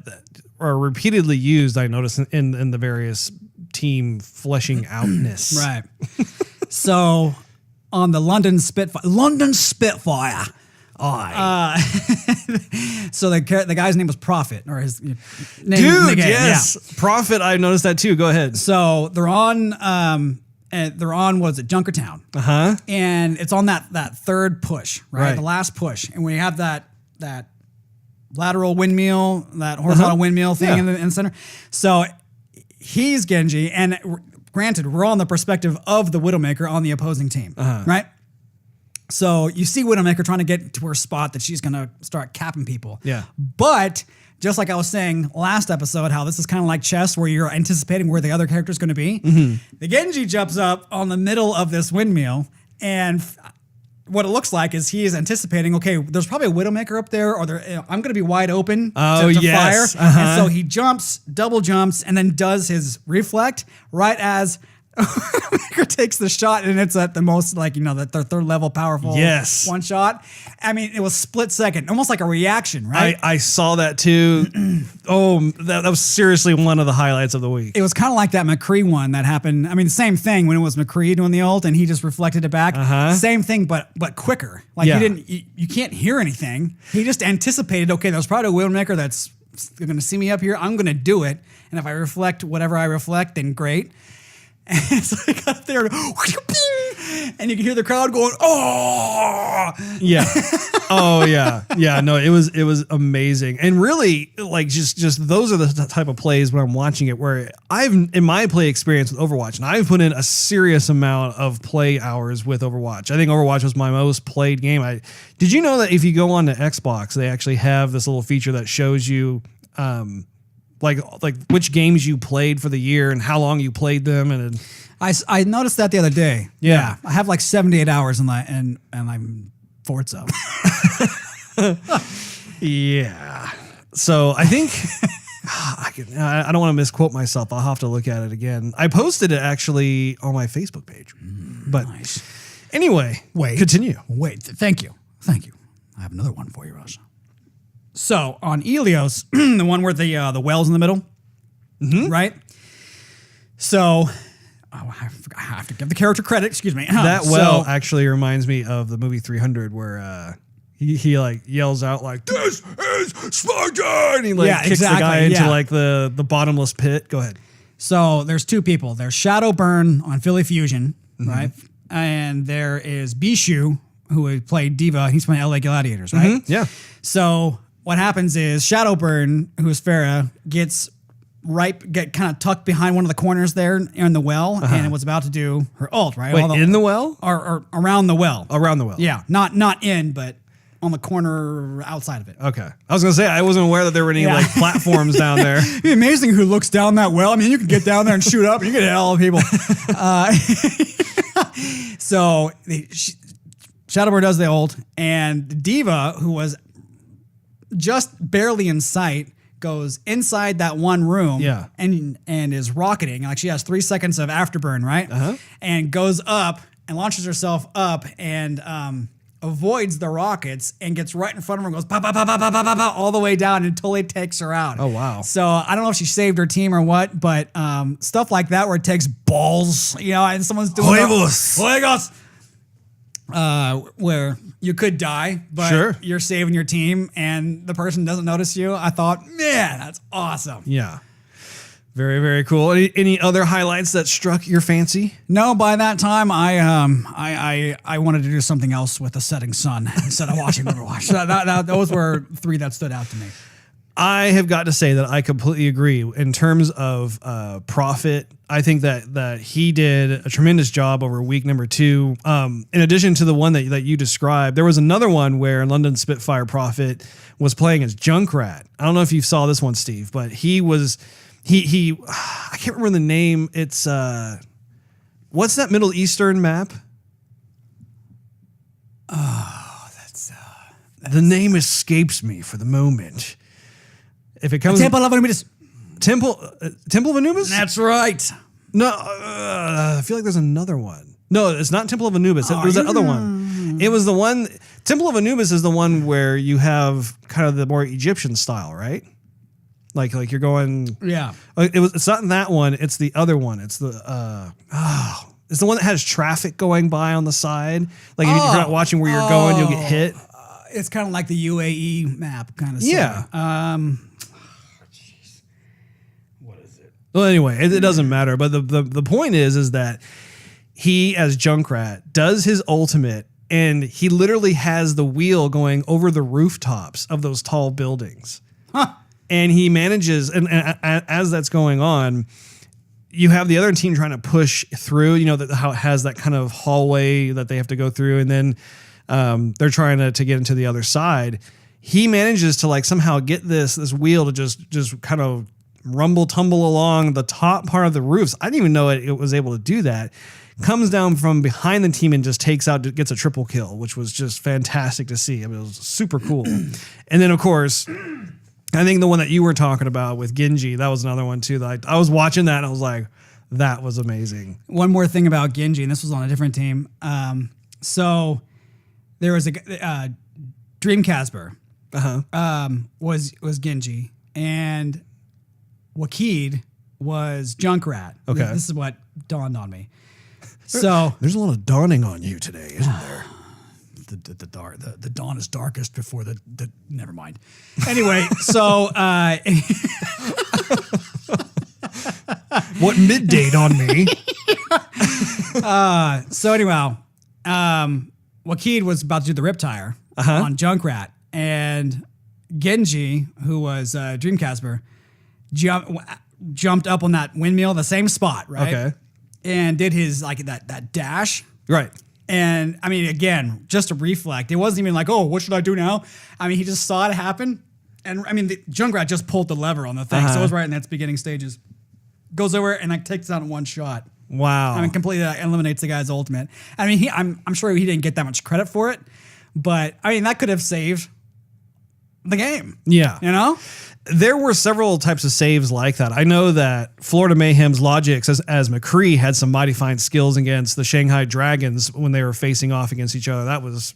are repeatedly used, I notice, in the various team fleshing outness. Right. So on the London Spitfire. So the guy's name was Prophet, or his name. Dude, yes, yeah. Prophet. I noticed that too. Go ahead. So they're on. Was it Junkertown? And it's on that third push, right? The last push, and we have that lateral windmill, that horizontal windmill thing in the center. So he's Genji, and granted, we're all in the perspective of the Widowmaker on the opposing team, right? So you see Widowmaker trying to get to her spot that she's going to start capping people. Yeah. But just like I was saying last episode, how this is kind of like chess where you're anticipating where the other character is going to be. The Genji jumps up on the middle of this windmill, and what it looks like is he is anticipating, okay, there's probably a Widowmaker up there, or I'm going to be wide open to fire. And so he jumps, double jumps, and then does his reflect right as Widowmaker takes the shot, and it's at the most, like, the third level powerful one shot. I mean, it was split second, almost like a reaction, right? I saw that too. That was seriously one of the highlights of the week. It was kind of like that McCree one that happened. I mean, the same thing when it was McCree doing the ult and he just reflected it back. Same thing, but quicker. Like you can't hear anything. He just anticipated, okay, there's probably a Widowmaker that's going to see me up here. I'm going to do it. And if I reflect whatever I reflect, then great. And so I got there, and you can hear the crowd going, "Oh, yeah, oh yeah, yeah." No, it was amazing, and really, like, just those are the type of plays when I'm watching it, where in my play experience with Overwatch, and I've put in a serious amount of play hours with Overwatch. I think Overwatch was my most played game. Did you know that if you go on to Xbox, they actually have this little feature that shows you, like which games you played for the year and how long you played them, and I noticed that the other day. Yeah. I have like 78 hours and I'm Forza. Yeah. So I think I don't want to misquote myself. I'll have to look at it again. I posted it actually on my Facebook page. But anyway, continue. Thank you. I have another one for you, Russ. So on Ilios, the one where the well's in the middle, right? So I have to give the character credit. Excuse me. That well actually reminds me of the movie 300 where he like yells out like, "This is Sparta!" And he like kicks the guy into like the bottomless pit. Go ahead. So there's two people. There's Shadowburn on Philly Fusion, right? And there is Bishu, who played Diva. He's playing LA Gladiators, right? Yeah. So what happens is Shadowburn, who is Farah, get kind of tucked behind one of the corners there in the well, and was about to do her ult, right? Wait, in the well? Or around the well. Around the well. Yeah, not in, but on the corner outside of it. Okay. I was going to say, I wasn't aware that there were any like platforms down there. It'd be amazing who looks down that well. I mean, you can get down there and shoot up and you can hit all the people. So Shadowburn does the ult, and Diva, who was just barely in sight, goes inside that one room and is rocketing. Like she has 3 seconds of afterburn, right? And goes up and launches herself up and avoids the rockets and gets right in front of her and goes pop, pop, pop, pop, pop, pop, pop, all the way down and totally takes her out. Oh, wow. So I don't know if she saved her team or what, but stuff like that where it takes balls, and someone's doing Juegos. Where you could die, but you're saving your team and the person doesn't notice you. I thought, man, that's awesome. Yeah. Very, very cool. Any other highlights that struck your fancy? No, by that time, I wanted to do something else with the setting sun instead of watching Overwatch. Those were three that stood out to me. I have got to say that I completely agree. In terms of Prophet, I think that he did a tremendous job over week number 2. In addition to the one that you described, there was another one where London Spitfire Prophet was playing as Junkrat. I don't know if you saw this one, Steve, but he I can't remember the name. It's what's that Middle Eastern map? Oh, that's the name escapes me for the moment. If it comes Temple of Anubis. Temple of Anubis? That's right. No, I feel like there's another one. No, it's not Temple of Anubis. It was that other one. It was the one. Temple of Anubis is the one where you have kind of the more Egyptian style, right? Like you're going. Yeah. It's not that one. It's the other one. It's the it's the one that has traffic going by on the side. Like if you're not watching where you're going, you'll get hit. It's kind of like the UAE map, kind of. Yeah. What is it? Well, anyway, it doesn't matter. But the point is that he, as Junkrat, does his ultimate, and he literally has the wheel going over the rooftops of those tall buildings. Huh. And he manages, and as that's going on, you have the other team trying to push through. How it has that kind of hallway that they have to go through, and then they're trying to get into the other side. He manages to somehow get this wheel to just kind of rumble tumble along the top part of the roofs. I didn't even know it was able to do that. Comes down from behind the team and just gets a triple kill, which was just fantastic to see. I mean, it was super cool. And then of course, I think the one that you were talking about with Genji, that was another one too. That I was watching that and I was like, that was amazing. One more thing about Genji, and this was on a different team. So there was a Dreamcasper was Genji, and Wakid was Junkrat. Okay. This is what dawned on me. So there's a lot of dawning on you today, isn't there? The dawn is darkest before the never mind. Anyway, so what midday on me? So anyhow, Wakid was about to do the Riptire on Junkrat, and Genji, who was Dreamcasper, jumped up on that windmill, the same spot, right? Okay. And did his that dash. Right. And I mean, again, just a reflect. It wasn't even like, oh, what should I do now? I mean, he just saw it happen. And I mean, the Junkrat just pulled the lever on the thing. So it was right in its beginning stages. Goes over and takes it out in one shot. Wow. I mean, completely eliminates the guy's ultimate. I mean, I'm sure he didn't get that much credit for it, but I mean, that could have saved the game. Yeah. You know? There were several types of saves like that. I know that Florida Mayhem's Logics as McCree had some mighty fine skills against the Shanghai Dragons when they were facing off against each other. That was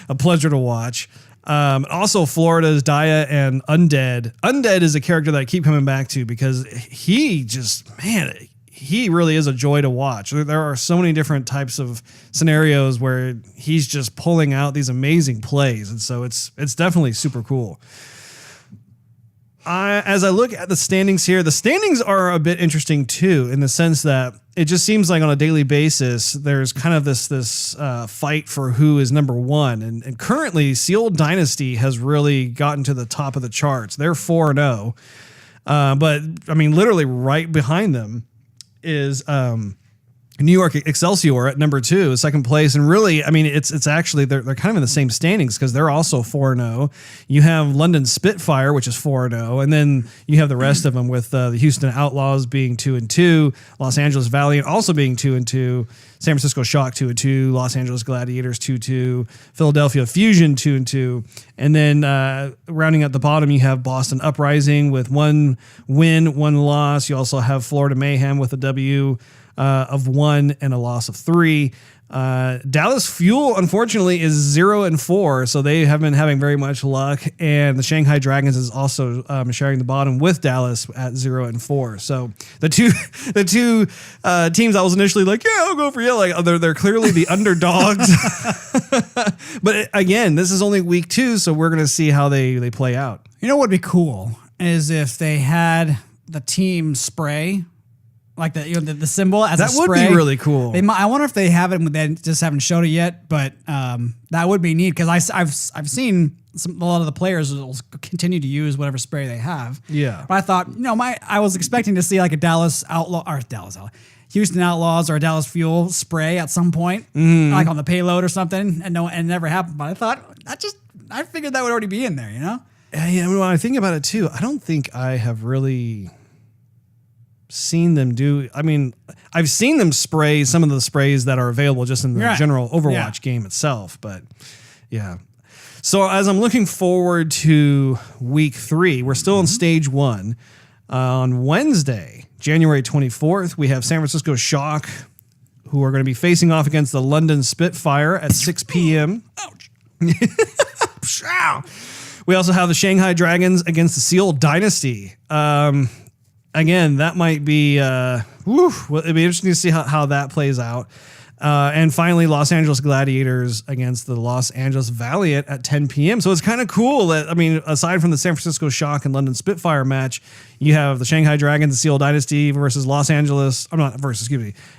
a pleasure to watch. Also, Florida's Daya and Undead. Undead is a character that I keep coming back to because he really is a joy to watch. There are so many different types of scenarios where he's just pulling out these amazing plays. And so it's definitely super cool. As I look at the standings here, the standings are a bit interesting too, in the sense that it just seems like on a daily basis, there's kind of this fight for who is number one. And currently, Seal Dynasty has really gotten to the top of the charts. They're 4-0. But I mean, literally right behind them is New York Excelsior at number 2, second place. And really, I mean, it's actually, they're kind of in the same standings because they're also 4-0. You have London Spitfire, which is 4-0. And then you have the rest of them with the Houston Outlaws being 2-2, Los Angeles Valiant also being 2-2, San Francisco Shock 2-2, Los Angeles Gladiators 2-2, Philadelphia Fusion 2-2. And then rounding out the bottom, you have Boston Uprising with 1 win, 1 loss. You also have Florida Mayhem with a W of 1 and a loss of 3. Dallas Fuel, unfortunately, is 0-4, so they have been having very much luck. And the Shanghai Dragons is also sharing the bottom with Dallas at 0-4. So the two teams I was initially like, yeah, I'll go for you. Like they're clearly the underdogs. But again, this is only week 2, so we're gonna see how they play out. You know what would be cool is if they had the team spray. Like the symbol as that a spray. Would be really cool. I wonder if they have it, but they just haven't showed it yet. But that would be neat because I've seen a lot of the players will continue to use whatever spray they have. Yeah. But I thought, I was expecting to see like a Houston Outlaws or a Dallas Fuel spray at some point, like on the payload or something, and it never happened. But I thought I figured that would already be in there, Yeah. When I think about it too, I don't think I have really seen them do. I mean, I've seen them spray some of the sprays that are available just in the general Overwatch game itself, but yeah. So as I'm looking forward to week 3, we're still in stage 1. On Wednesday, January 24th, we have San Francisco Shock, who are going to be facing off against the London Spitfire at 6 p.m. Ouch. We also have the Shanghai Dragons against the Seal Dynasty. Again, that might be, it'd be interesting to see how that plays out. And finally, Los Angeles Gladiators against the Los Angeles Valiant at 10 p.m. So it's kind of cool that, I mean, aside from the San Francisco Shock and London Spitfire match, you have the Shanghai Dragons, the Seal Dynasty versus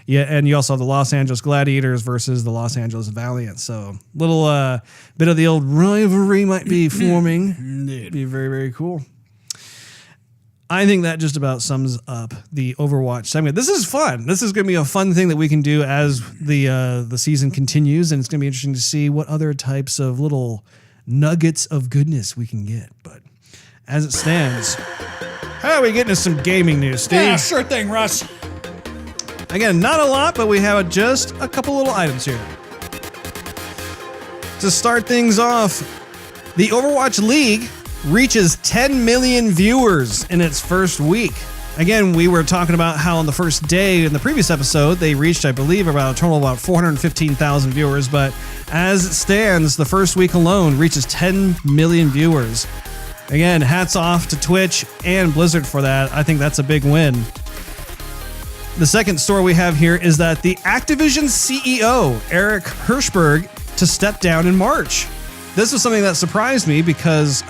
Yeah, and you also have the Los Angeles Gladiators versus the Los Angeles Valiant. So little bit of the old rivalry might be forming. It'd be very, very cool. I think that just about sums up the Overwatch segment. This is fun. This is going to be a fun thing that we can do as the season continues, and it's going to be interesting to see what other types of little nuggets of goodness we can get. But as it stands, how are we getting to some gaming news, Steve? Yeah, sure thing, Russ. Again, not a lot, but we have just a couple little items here. To start things off, the Overwatch League reaches 10 million viewers in its first week. Again, we were talking about how on the first day in the previous episode, they reached, I believe, about a total of about 415,000 viewers. But as it stands, the first week alone reaches 10 million viewers. Again, hats off to Twitch and Blizzard for that. I think that's a big win. The second story we have here is that the Activision CEO, Eric Hirshberg, to step down in March. This was something that surprised me because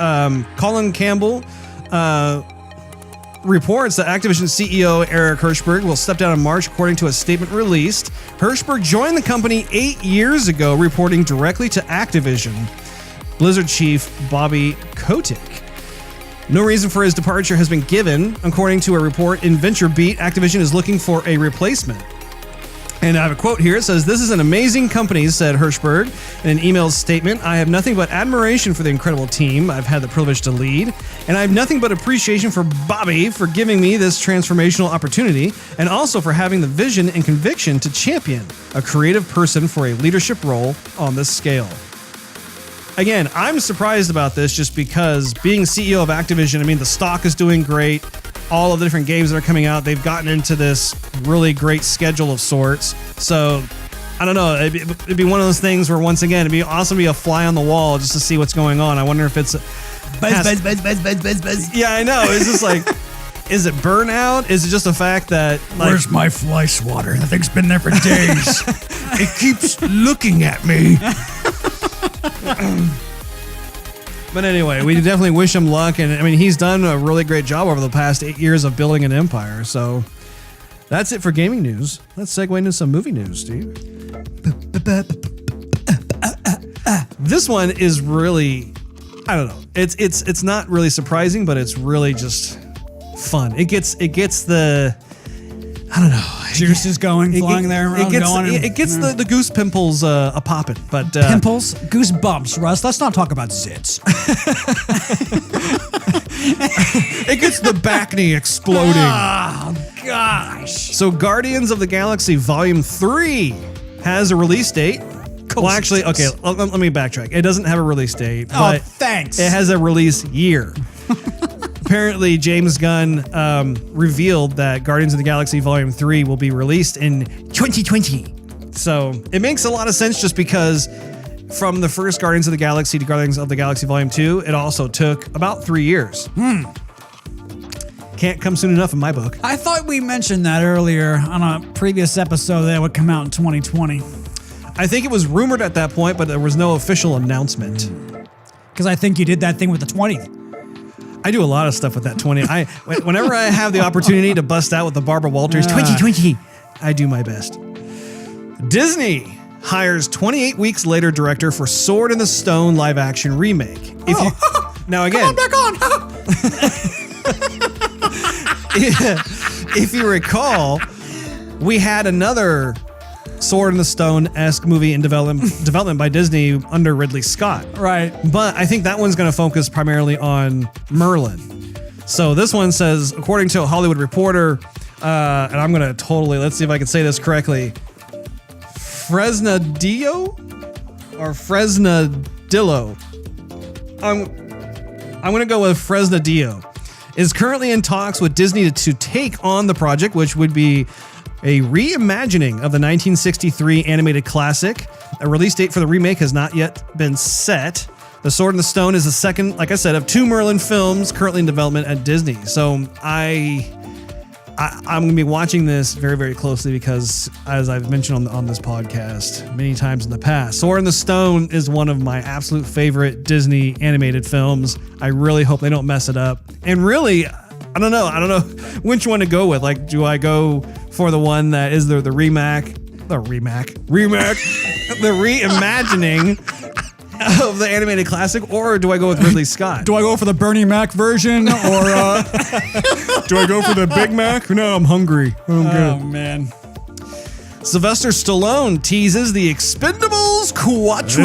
Colin Campbell reports that Activision CEO Eric Hirshberg will step down in March, according to a statement released. Hirshberg joined the company 8 years ago, reporting directly to Activision. Blizzard chief Bobby Kotick. No reason for his departure has been given. According to a report in VentureBeat, Activision is looking for a replacement. And I have a quote here. It says, "This is an amazing company," said Hirschberg in an email statement. "I have nothing but admiration for the incredible team I've had the privilege to lead, and I have nothing but appreciation for Bobby for giving me this transformational opportunity, and also for having the vision and conviction to champion a creative person for a leadership role on this scale." Again, I'm surprised about this just because being CEO of Activision, I mean, the stock is doing great. All of the different games that are coming out, they've gotten into this really great schedule of sorts. So, I don't know. It'd be one of those things where, once again, it'd be awesome to be a fly on the wall just to see what's going on. I wonder if it's... Buzz. Yeah, I know. It's just like... Is it burnout? Is it just the fact that... Like, where's my fly swatter? That thing's been there for days. it keeps looking at me. But anyway, we definitely wish him luck. And I mean, he's done a really great job over the past 8 years of building an empire. So that's it for gaming news. Let's segue into some movie news, Steve. This one is really, I don't know. It's not really surprising, but it's really just fun. It gets the, I don't know. Juices going, flying there. It gets the goose pimples a popping. But pimples, goose bumps, Russ. Let's not talk about zits. It gets the back knee exploding. Oh gosh. So Guardians of the Galaxy Volume 3 has a release date. Well, actually, okay, let me backtrack. It doesn't have a release date. Oh, thanks. It has a release year. Apparently, James Gunn revealed that Guardians of the Galaxy Volume 3 will be released in 2020. So it makes a lot of sense just because from the first Guardians of the Galaxy to Guardians of the Galaxy Volume 2, it also took about 3 years. Can't come soon enough in my book. I thought we mentioned that earlier on a previous episode that it would come out in 2020. I think it was rumored at that point, but there was no official announcement. Because I think you did that thing with the 20. I do a lot of stuff with that 20. Whenever I have the opportunity to bust out with the Barbara Walters 2020, I do my best. Disney hires 28 weeks later director for Sword in the Stone live action remake. Now again, come on, back on. If you recall, we had another Sword in the Stone-esque movie in development by Disney under Ridley Scott. Right. But I think that one's going to focus primarily on Merlin. So this one says, according to a Hollywood Reporter, and I'm going to totally, let's see if I can say this correctly, Fresnadillo or Fresnadillo. I'm going to go with Fresnadillo. Is currently in talks with Disney to take on the project, which would be a reimagining of the 1963 animated classic. A release date for the remake has not yet been set. The Sword in the Stone is the second, like I said, of 2 Merlin films currently in development at Disney. So I'm going to be watching this very, very closely because, as I've mentioned on this podcast many times in the past, Sword in the Stone is one of my absolute favorite Disney animated films. I really hope they don't mess it up. And really, I don't know which one to go with. Like, do I go for the one that is the reimagining of the animated classic, or do I go with Ridley Scott? Do I go for the Bernie Mac version, or do I go for the Big Mac? No, I'm hungry. Oh man. Sylvester Stallone teases the Expendables Quattro.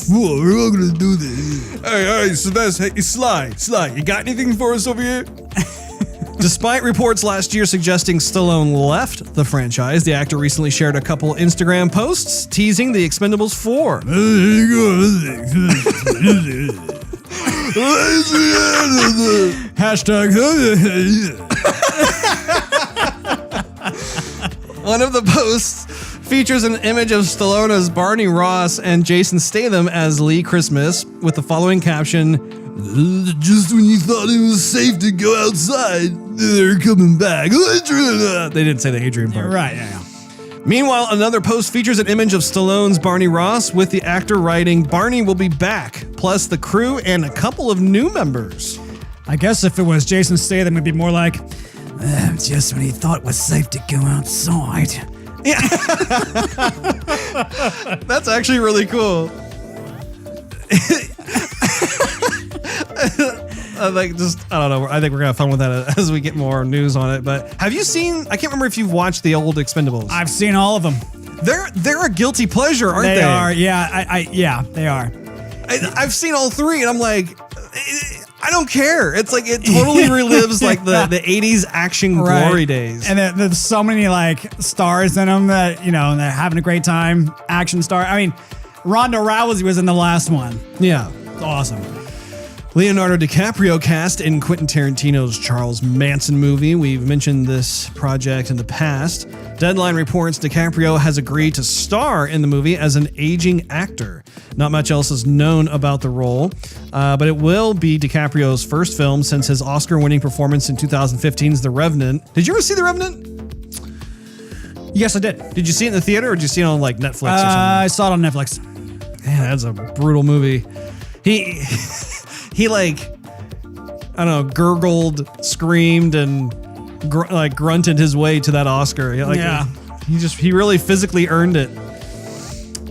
We're all gonna do this. Hey, Sylvester, hey, Sly, you got anything for us over here? Despite reports last year suggesting Stallone left the franchise, the actor recently shared a couple Instagram posts teasing the Expendables 4. Hashtag. One of the posts features an image of Stallone as Barney Ross and Jason Statham as Lee Christmas with the following caption, "Just when you thought it was safe to go outside, they're coming back." They didn't say the Adrian part. Right, yeah. Meanwhile, another post features an image of Stallone's Barney Ross with the actor writing, "Barney will be back," plus the crew and a couple of new members. I guess if it was Jason Statham, it'd be more like, just when he thought it was safe to go outside. Yeah. That's actually really cool. like, just, I don't know. I think we're going to have fun with that as we get more news on it. But have you seen, I can't remember if you've watched the old Expendables. I've seen all of them. They're a guilty pleasure, aren't they? They are, yeah. Yeah, they are. I've seen all three, and I'm like, I don't care. It's like it totally relives like the 80s action glory days. And there's so many like stars in them that, you know, they're having a great time. Action star. I mean, Ronda Rousey was in the last one. Yeah. It's awesome. Leonardo DiCaprio cast in Quentin Tarantino's Charles Manson movie. We've mentioned this project in the past. Deadline reports DiCaprio has agreed to star in the movie as an aging actor. Not much else is known about the role, but it will be DiCaprio's first film since his Oscar-winning performance in 2015's The Revenant. Did you ever see The Revenant? Yes, I did. Did you see it in the theater, or did you see it on like Netflix or something? I saw it on Netflix. Man, that's a brutal movie. He like, I don't know, gurgled, screamed, and grunted his way to that Oscar. He really physically earned it.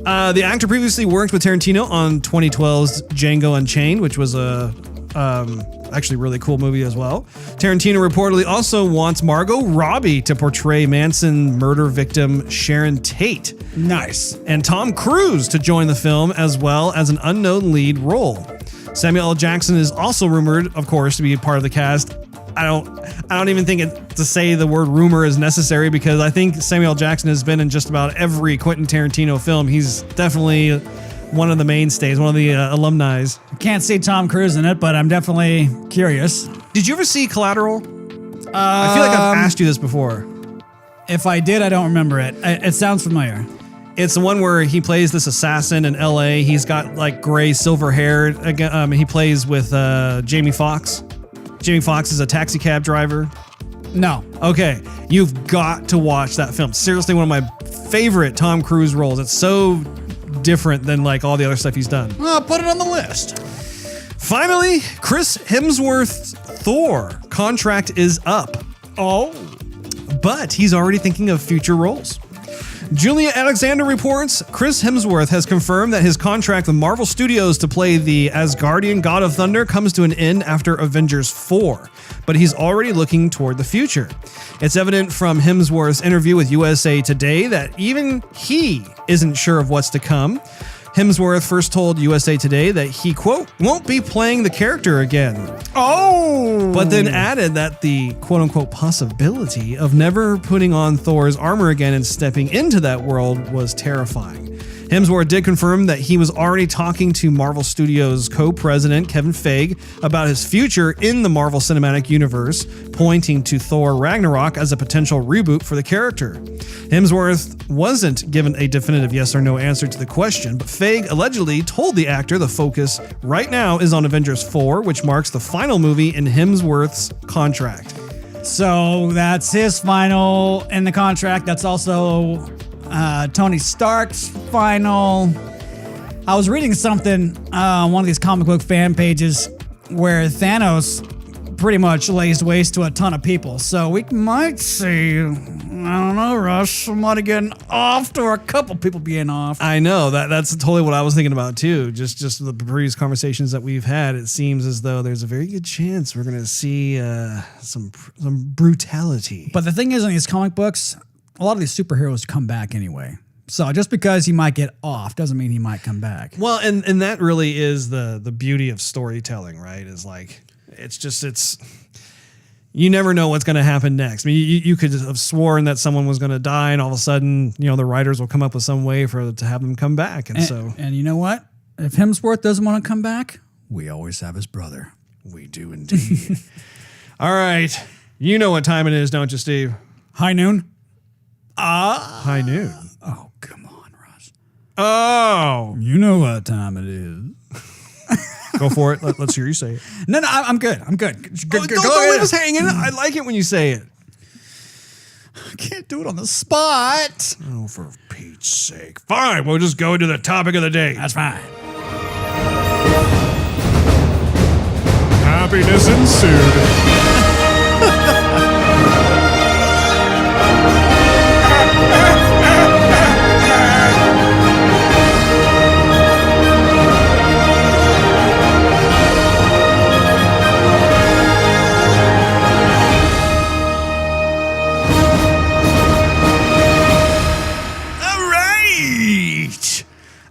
The actor previously worked with Tarantino on 2012's Django Unchained, which was a actually really cool movie as well. Tarantino reportedly also wants Margot Robbie to portray Manson murder victim Sharon Tate. Nice. And Tom Cruise to join the film as well as an unknown lead role. Samuel L. Jackson is also rumored, of course, to be a part of the cast. I don't even think to say the word rumor is necessary, because I think Samuel L. Jackson has been in just about every Quentin Tarantino film. He's definitely one of the mainstays, one of the alumni. I can't see Tom Cruise in it, but I'm definitely curious. Did you ever see Collateral? I feel like I've asked you this before. If I did, I don't remember it. It sounds familiar. It's the one where he plays this assassin in L.A. He's got like gray, silver hair. Again, he plays with Jamie Foxx. Jamie Foxx is a taxi cab driver. No. Okay, you've got to watch that film. Seriously, one of my favorite Tom Cruise roles. It's so different than like all the other stuff he's done. I'll put it on the list. Finally, Chris Hemsworth's Thor contract is up. Oh. But he's already thinking of future roles. Julia Alexander reports Chris Hemsworth has confirmed that his contract with Marvel Studios to play the Asgardian God of Thunder comes to an end after Avengers 4, but he's already looking toward the future. It's evident from Hemsworth's interview with USA Today that even he isn't sure of what's to come. Hemsworth first told USA Today that he, quote, won't be playing the character again. Oh! But then added that the quote unquote possibility of never putting on Thor's armor again and stepping into that world was terrifying. Hemsworth did confirm that he was already talking to Marvel Studios co-president Kevin Feige about his future in the Marvel Cinematic Universe, pointing to Thor Ragnarok as a potential reboot for the character. Hemsworth wasn't given a definitive yes or no answer to the question, but Feige allegedly told the actor the focus right now is on Avengers 4, which marks the final movie in Hemsworth's contract. So that's his final in the contract. That's also Tony Stark's final. I was reading something on one of these comic book fan pages where Thanos pretty much lays waste to a ton of people. So we might see, I don't know, Russ, somebody getting off or a couple people being off. I know that's totally what I was thinking about too. Just the previous conversations that we've had, it seems as though there's a very good chance we're going to see some brutality. But the thing is, in these comic books, a lot of these superheroes come back anyway. So just because he might get off doesn't mean he might come back. Well, and that really is the beauty of storytelling, right? Is like, it's you never know what's going to happen next. I mean, you could have sworn that someone was going to die, and all of a sudden, the writers will come up with some way to have them come back. And you know what? If Hemsworth doesn't want to come back, we always have his brother. We do indeed. All right. You know what time it is, don't you, Steve? High noon? High noon. Oh, come on, Russ. Oh. You know what time it is. Go for it. Let's hear you say it. No, I'm good. I'm good. Don't leave us hanging. I like it when you say it. I can't do it on the spot. Oh, for Pete's sake. Fine, we'll just go to the topic of the day. That's fine. Happiness ensued.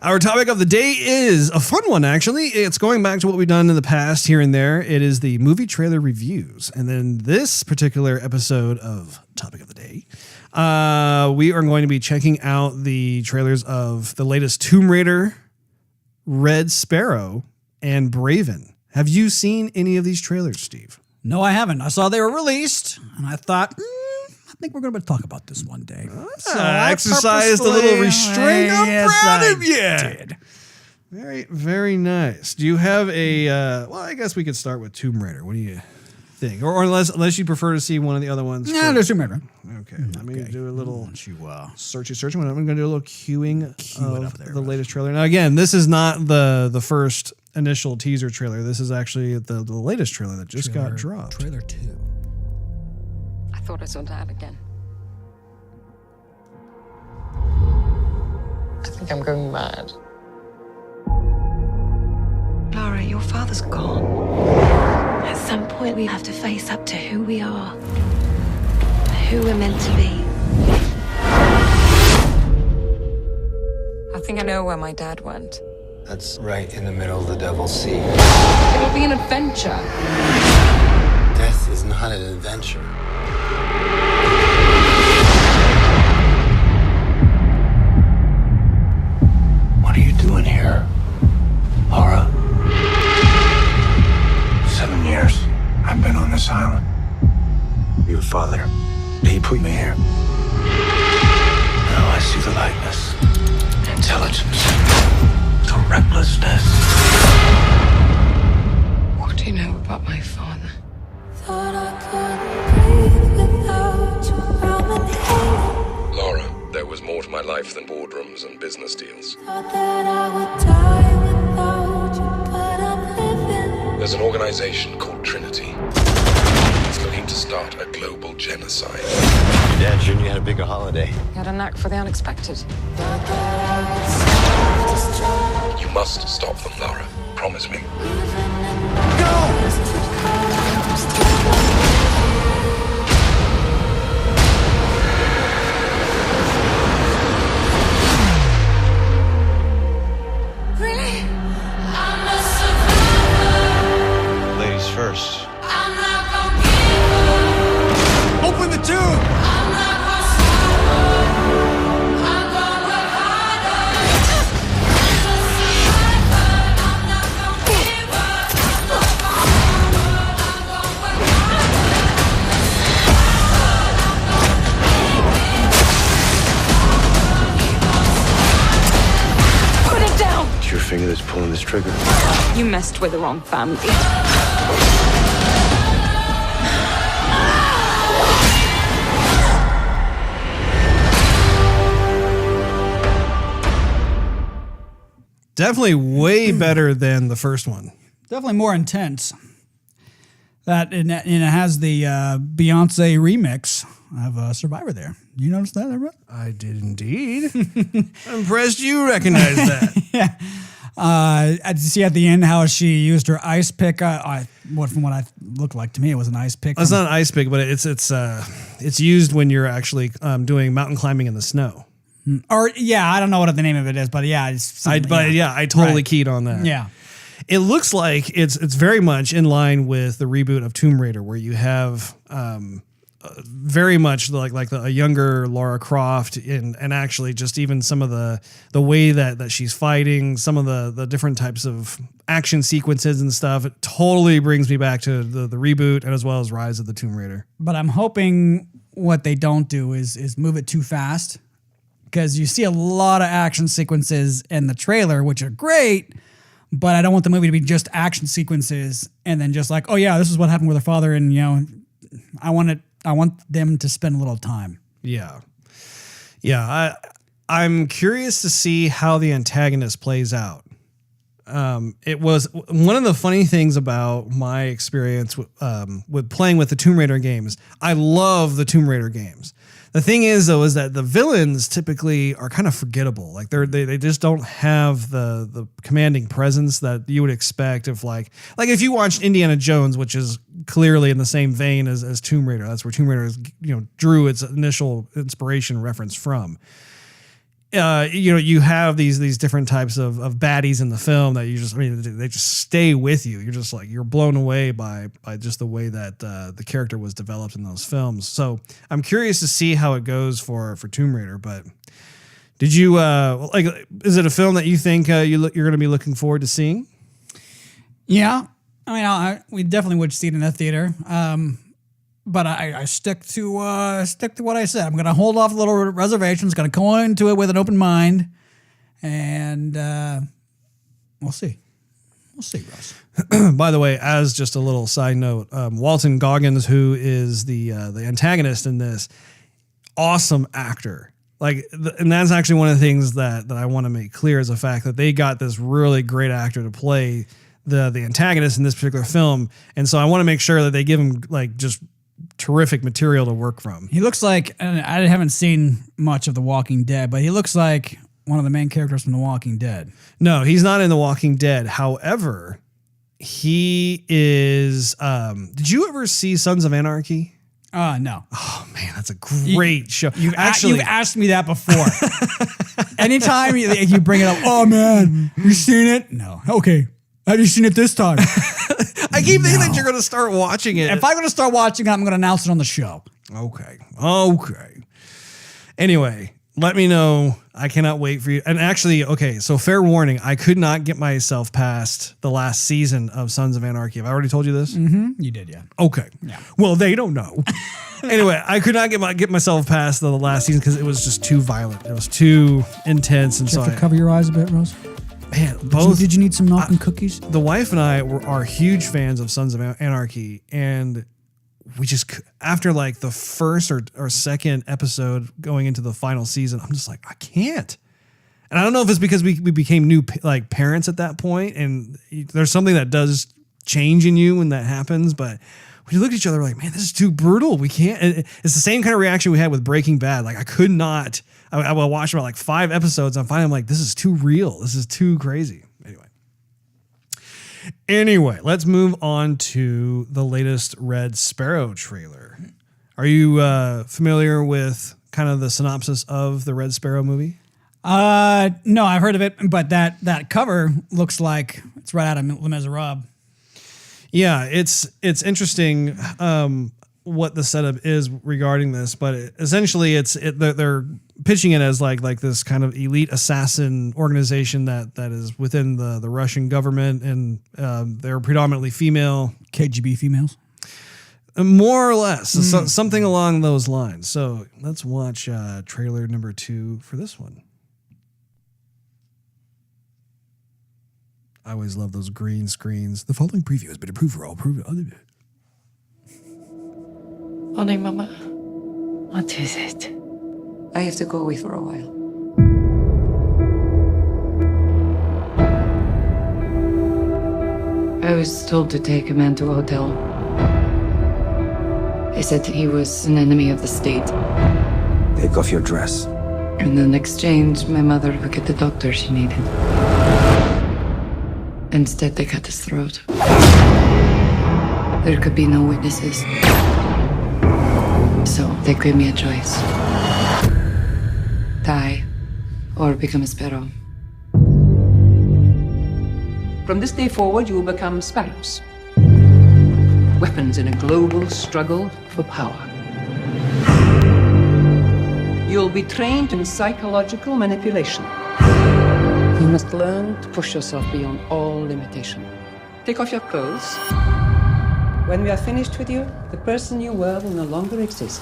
Our topic of the day is a fun one, actually. It's going back to what we've done in the past here and there. It is the movie trailer reviews. And then this particular episode of Topic of the Day, we are going to be checking out the trailers of the latest Tomb Raider, Red Sparrow, and Braven. Have you seen any of these trailers, Steve? No, I haven't. I saw they were released, and I thought, I think we're going to talk about this one day. So I exercised a little restraint. I'm proud of you. Did. Very, very nice. Do you have a? Well, I guess we could start with Tomb Raider. What do you think? Or unless you prefer to see one of the other ones. Yeah, there's Tomb Raider. Okay, let me do a little searching. I'm going to do a little queuing of the latest trailer. Now, again, this is not the first initial teaser trailer. This is actually the latest trailer that just got dropped. Trailer 2. I thought I saw Dad again. I think I'm going mad. Lara, your father's gone. At some point, we have to face up to who we are, who we're meant to be. I think I know where my dad went. That's right in the middle of the Devil's Sea. It'll be an adventure. Death is not an adventure. What are you doing here, Laura? 7 years I've been on this island. Your father, he put me here. Now I see the likeness, the intelligence, the recklessness. What do you know about my father? Laura, there was more to my life than boardrooms and business deals. There's an organization called Trinity. It's looking to start a global genocide. Your dad Junior had a bigger holiday. He had a knack for the unexpected. You must stop them, Laura. Promise me. Ladies first. Open the tube! Put it down! It's your finger that's pulling this trigger. You messed with the wrong family. Definitely way better than the first one. Definitely more intense. And it has the Beyonce remix of Survivor there. You notice that, everyone? I did indeed. I'm impressed you recognize that. Yeah. I see at the end how she used her ice pick. From what I looked like to me, it was an ice pick. It's not an ice pick, but it's used when you're actually doing mountain climbing in the snow. Or yeah, I don't know what the name of it is, but yeah, I totally keyed on that. Yeah. It looks like it's very much in line with the reboot of Tomb Raider, where you have very much like a younger Lara Croft, and actually just even some of the way that she's fighting, some of the different types of action sequences and stuff. It totally brings me back to the reboot, and as well as Rise of the Tomb Raider. But I'm hoping what they don't do is move it too fast, because you see a lot of action sequences in the trailer, which are great. But I don't want the movie to be just action sequences and then just like, oh yeah, this is what happened with her father, and I want them to spend a little time. Yeah. I'm curious to see how the antagonist plays out. It was one of the funny things about my experience with playing with the Tomb Raider games. I love the Tomb Raider games. The thing is, though, is that the villains typically are kind of forgettable. Like they just don't have the commanding presence that you would expect if like if you watched Indiana Jones, which is clearly in the same vein as Tomb Raider. That's where Tomb Raider drew its initial inspiration reference from. you have these different types of baddies in the film that they just stay with you. You're just like, you're blown away by just the way that the character was developed in those films. So I'm curious to see how it goes for Tomb Raider. But did you is it a film that you think you're going to be looking forward to seeing? Yeah, I mean, we definitely would see it in the theater. But I stick to what I said. I'm going to hold off a little reservations. Going to go into it with an open mind, and we'll see. We'll see, Russ. By the way, as just a little side note, Walton Goggins, who is the antagonist in this, awesome actor. And that's actually one of the things that I want to make clear is the fact that they got this really great actor to play the antagonist in this particular film, and so I want to make sure that they give him just terrific material to work from. He looks like, and I haven't seen much of The Walking Dead, but he looks like one of the main characters from The Walking Dead. No, he's not in The Walking Dead. However, he is. Did you ever see Sons of Anarchy? No. Oh man, that's a great show. You've asked me that before. Anytime you bring it up, oh man, you seen it? No. Okay. Have you seen it this time? I keep thinking that you're going to start watching it. If I'm going to start watching it, I'm going to announce it on the show. Okay. Anyway, let me know. I cannot wait for you. And actually, okay, so fair warning, I could not get myself past the last season of Sons of Anarchy. Have I already told you this? Mm-hmm. You did, yeah. Okay. Yeah. Well, they don't know. Anyway, I could not get myself past the last season because it was just too violent. It was too intense. And did you have to cover your eyes a bit, Rose? Man, both. Did you need some milk and cookies? The wife and I are huge fans of Sons of Anarchy, and we just, after the first or second episode going into the final season, I'm just like, I can't. And I don't know if it's because we became new parents at that point, and there's something that does change in you when that happens. But when you look at each other, we're like, man, this is too brutal. We can't. It's the same kind of reaction we had with Breaking Bad. I could not. I watched about 5 episodes. And finally, I'm like, this is too real. This is too crazy. Anyway, let's move on to the latest Red Sparrow trailer. Are you familiar with kind of the synopsis of the Red Sparrow movie? No, I've heard of it, but that cover looks like it's right out of Les Miserables. Yeah, it's interesting what the setup is regarding this, but essentially they're pitching it as like this kind of elite assassin organization that is within the Russian government, and they're predominantly female. KGB females? More or less, something along those lines. So let's watch trailer number 2 for this one. I always love those green screens. The following preview has been approved for all Honey, Mama, what is it? I have to go away for a while. I was told to take a man to a hotel. They said he was an enemy of the state. Take off your dress. And in exchange, my mother would get the doctor she needed. Instead, they cut his throat. There could be no witnesses. So they gave me a choice. Die or become a sparrow. From this day forward, you will become sparrows. Weapons in a global struggle for power. You'll be trained in psychological manipulation. You must learn to push yourself beyond all limitation. Take off your clothes. When we are finished with you, the person you were will no longer exist.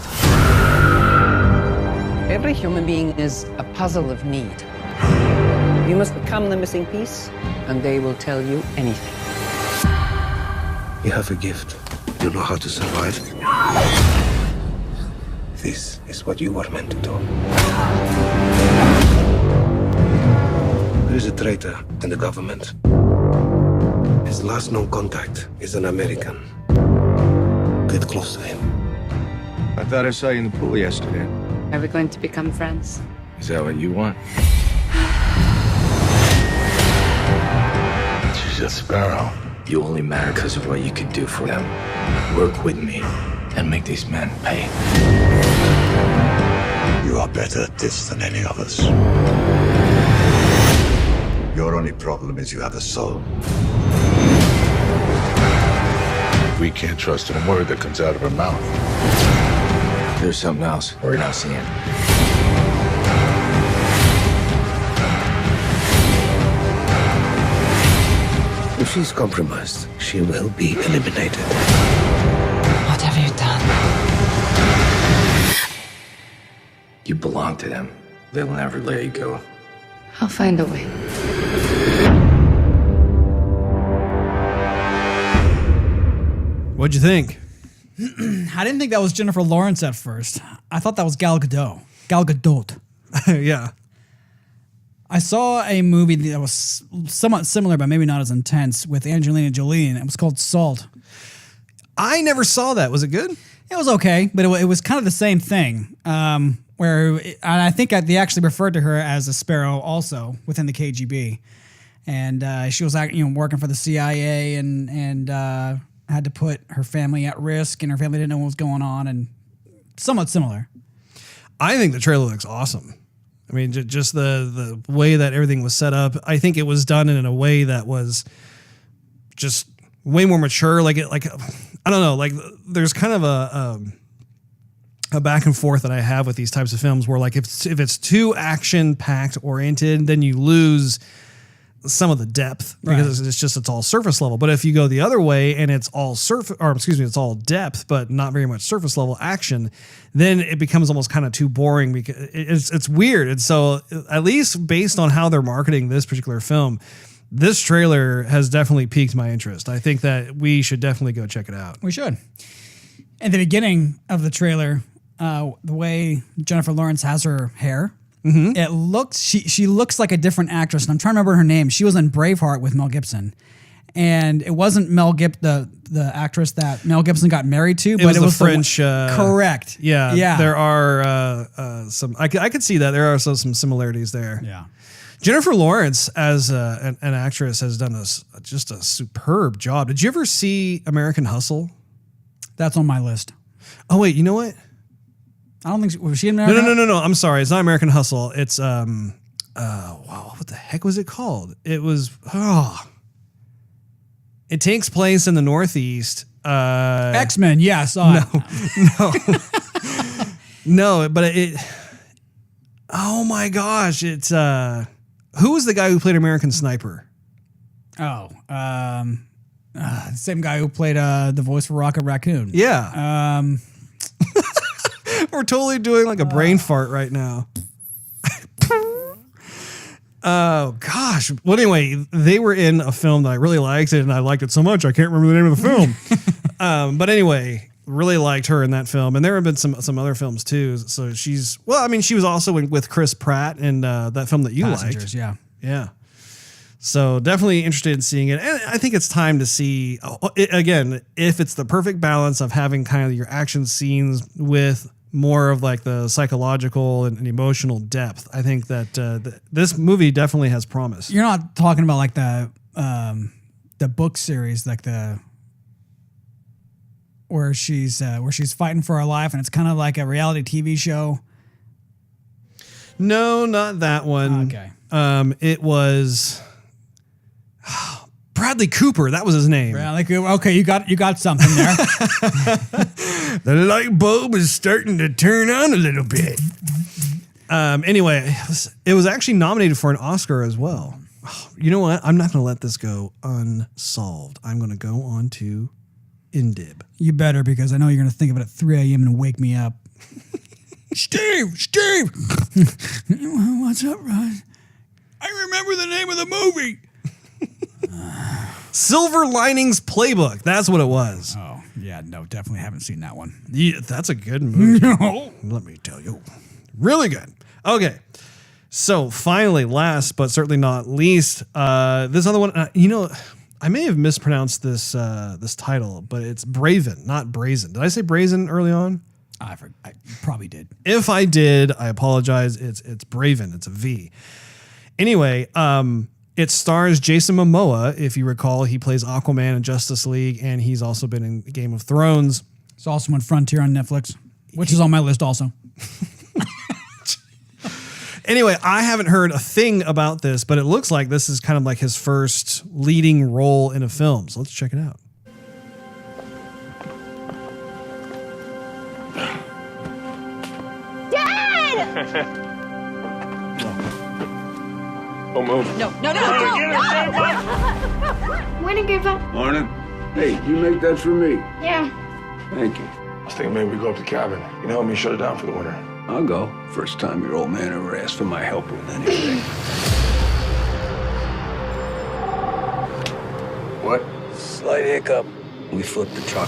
Every human being is a puzzle of need. You must become the missing piece, and they will tell you anything. You have a gift. You know how to survive. This is what you were meant to do. There is a traitor in the government. His last known contact is an American. Get close to him. I thought I saw you in the pool yesterday. Are we going to become friends? Is that what you want? She's a sparrow. You only matter because of what you can do for them. Work with me and make these men pay. You are better at this than any of us. Your only problem is you have a soul. We can't trust a word that comes out of her mouth. There's something else we're not seeing. If she's compromised, she will be eliminated. What have you done? You belong to them. They'll never let you go. I'll find a way. What'd you think? I didn't think that was Jennifer Lawrence at first. I thought that was Gal Gadot. Gal Gadot. Yeah. I saw a movie that was somewhat similar, but maybe not as intense, with Angelina Jolie, and it was called Salt. I never saw that. Was it good? It was okay, but it was kind of the same thing. And I think they actually referred to her as a Sparrow also within the KGB, and she was working for the CIA and had to put her family at risk, and her family didn't know what was going on, and somewhat similar. I think the trailer looks awesome. I mean, just the way that everything was set up. I think it was done in a way that was just way more mature. I don't know. Like, there's kind of a back and forth that I have with these types of films, where like if it's too action packed oriented, then you lose some of the depth because it's all surface level. But if you go the other way and it's all it's all depth but not very much surface level action, then it becomes almost kind of too boring because it's weird. And so, at least based on how they're marketing this particular film, this trailer has definitely piqued my interest. I think that we should definitely go check it out. We should. At the beginning of the trailer, the way Jennifer Lawrence has her hair, it looks she looks like a different actress, and I'm trying to remember her name. She was in Braveheart with Mel Gibson, and it wasn't the actress that Mel Gibson got married to, but it was French. Correct. Yeah. There are some. I could see that there are some similarities there. Yeah. Jennifer Lawrence as an actress has done just a superb job. Did you ever see American Hustle? That's on my list. Oh wait, you know what? I don't think was she in American? No. I'm sorry. It's not American Hustle. It's wow. What the heck was it called? It was It takes place in the Northeast. X-Men. Yeah, I saw it. No, but it. Oh my gosh! It's who was the guy who played American Sniper? Oh, the same guy who played the voice for Rocket Raccoon. Yeah. We're totally doing like a brain fart right now. Oh gosh. Well, anyway, they were in a film that I really liked, and I liked it so much I can't remember the name of the film. But anyway, really liked her in that film, and there have been some other films too. So she was also with Chris Pratt in that film that you liked. Yeah. So definitely interested in seeing it, and I think it's time to see again if it's the perfect balance of having kind of your action scenes with more of like the psychological and emotional depth. I think that this movie definitely has promise. You're not talking about like the book series, like where she's fighting for her life, and it's kind of like a reality TV show. No, not that one. Okay. It was Bradley Cooper. That was his name. Bradley Cooper. Okay, you got something there. The light bulb is starting to turn on a little bit. Anyway, it was actually nominated for an Oscar as well. You know what? I'm not going to let this go unsolved. I'm going to go on to InDib. You better, because I know you're going to think of it at 3 a.m. and wake me up. Steve! What's up, Rod? I remember the name of the movie. Silver Linings Playbook. That's what it was. Oh, yeah. No, definitely haven't seen that one. Yeah, that's a good movie. No. Let me tell you. Really good. Okay. So finally, last but certainly not least, this other one, I may have mispronounced this title, but it's Braven, not Brazen. Did I say Brazen early on? I probably did. If I did, I apologize. It's Braven. It's a V. Anyway, it stars Jason Momoa. If you recall, he plays Aquaman in Justice League, and he's also been in Game of Thrones. It's also on Frontier on Netflix, which is on my list also. Anyway, I haven't heard a thing about this, but it looks like this is kind of like his first leading role in a film. So let's check it out. Dad! Don't move. No. Morning, Grandpa. Morning. Hey, you make that for me? Yeah. Thank you. I was thinking maybe we go up to the cabin. You can help me shut it down for the winter. I'll go. First time your old man ever asked for my help with anything. What? Slight hiccup. We flipped the truck.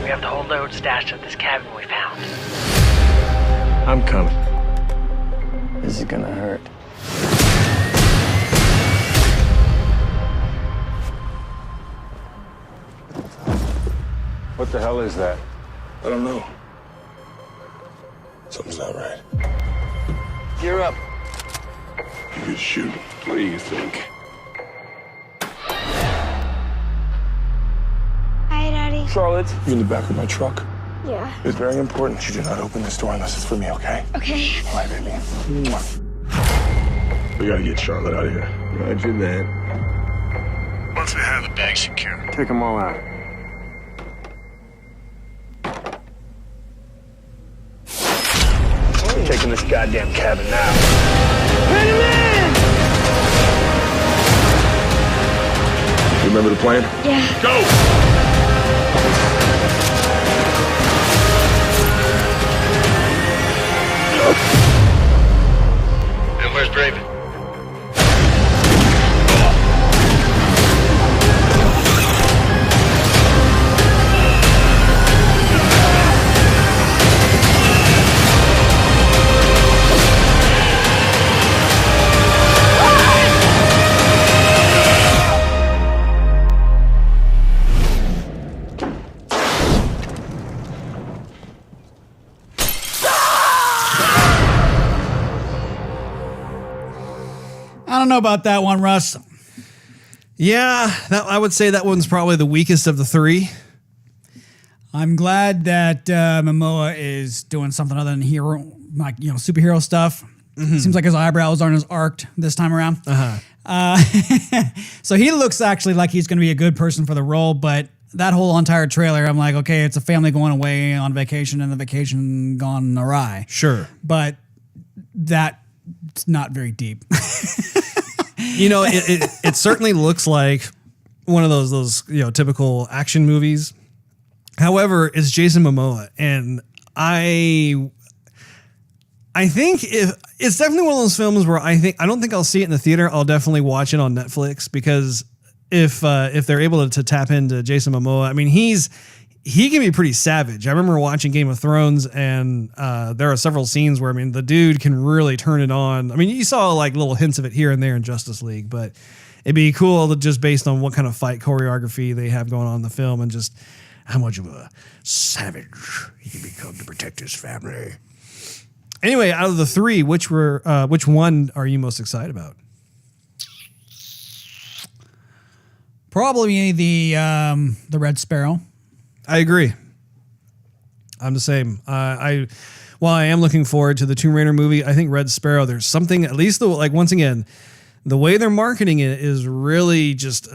We have the whole load stashed at this cabin we found. I'm coming. This is gonna hurt. What the hell is that? I don't know. Something's not right. You're up. Good shoot. What do you think? Hi, Daddy. Charlotte, you in the back of my truck? Yeah. It's very important you do not open this door unless it's for me, okay? Okay. All right, baby. Mwah. We gotta get Charlotte out of here. Roger that. Once we have the bag secure, take them all out. Taking this goddamn cabin now. You remember the plan? Yeah. Go! And where's Braven? I don't know about that one, Russ. Yeah, I would say that one's probably the weakest of the three. I'm glad that Momoa is doing something other than hero, like superhero stuff. Seems like his eyebrows aren't as arced this time around. So he looks actually like he's going to be a good person for the role, but that whole entire trailer, I'm like, okay, it's a family going away on vacation and the vacation gone awry. Sure. But that's not very deep. It certainly looks like one of those typical action movies. However, it's Jason Momoa, and I think it's definitely one of those films where I don't think I'll see it in the theater. I'll definitely watch it on Netflix, because if they're able to tap into Jason Momoa, I mean, he can be pretty savage. I remember watching Game of Thrones, and there are several scenes where, I mean, the dude can really turn it on. I mean, you saw like little hints of it here and there in Justice League, but it'd be cool to just based on what kind of fight choreography they have going on in the film, and just how much of a savage he can become to protect his family. Anyway, out of the three, which one are you most excited about? Probably the Red Sparrow. I agree. I'm the same. While I am looking forward to the Tomb Raider movie, I think Red Sparrow, there's something, at least once again, the way they're marketing it is really just,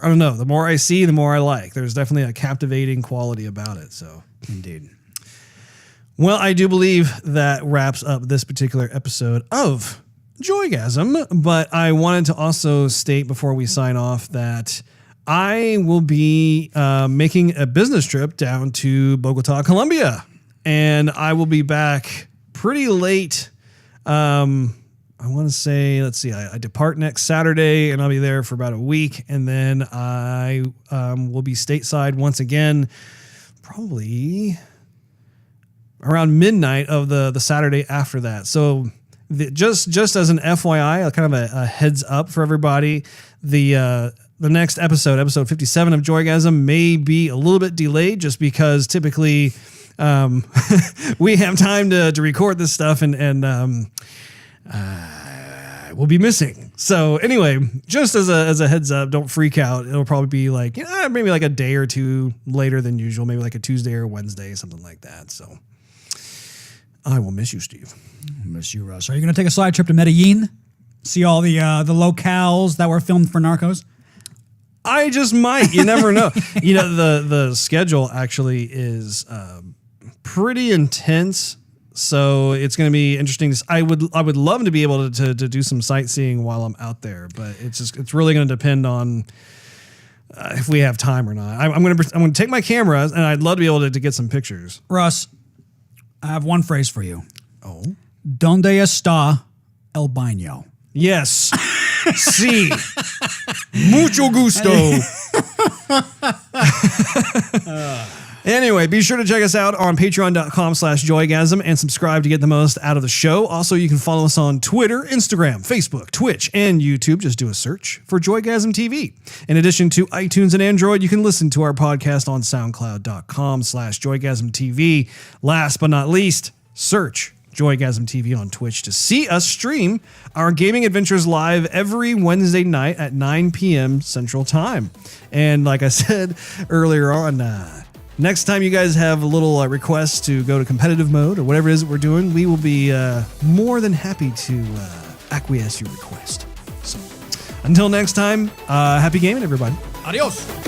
I don't know, the more I see, the more I like. There's definitely a captivating quality about it. So, indeed. Well, I do believe that wraps up this particular episode of Joygasm, but I wanted to also state before we sign off that I will be making a business trip down to Bogota, Colombia, and I will be back pretty late. I want to say, let's see, I depart next Saturday, and I'll be there for about a week, and then I will be stateside once again, probably around midnight of the Saturday after that. So just as an FYI, kind of a heads up for everybody, the next episode 57 of Joygasm, may be a little bit delayed, just because typically we have time to record this stuff, and we'll be missing. So anyway, just as a heads up, don't freak out. It'll probably be like maybe like a day or two later than usual, maybe like a Tuesday or Wednesday, something like that. So I will miss you, Steve. Miss you, Russ. Are you going to take a side trip to Medellin? See all the locales that were filmed for Narcos? I just might. You never know. The schedule actually is pretty intense, so it's going to be interesting. I would love to be able to do some sightseeing while I'm out there, but it's really going to depend on if we have time or not. I'm going to take my camera, and I'd love to be able to get some pictures. Russ, I have one phrase for you. Oh, ¿Dónde está el baño? Yes. Sí. Mucho gusto. Anyway, be sure to check us out on patreon.com/joygasm and subscribe to get the most out of the show. Also, you can follow us on Twitter, Instagram, Facebook, Twitch, and YouTube. Just do a search for Joygasm TV. In addition to iTunes and Android, you can listen to our podcast on soundcloud.com/Joygasm TV. Last but not least, search Joygasm TV on Twitch to see us stream our gaming adventures live every Wednesday night at 9 p.m. Central Time. And like I said earlier on, next time you guys have a little request to go to competitive mode or whatever it is that we're doing, we will be more than happy to acquiesce your request. So until next time, happy gaming, everybody. Adios.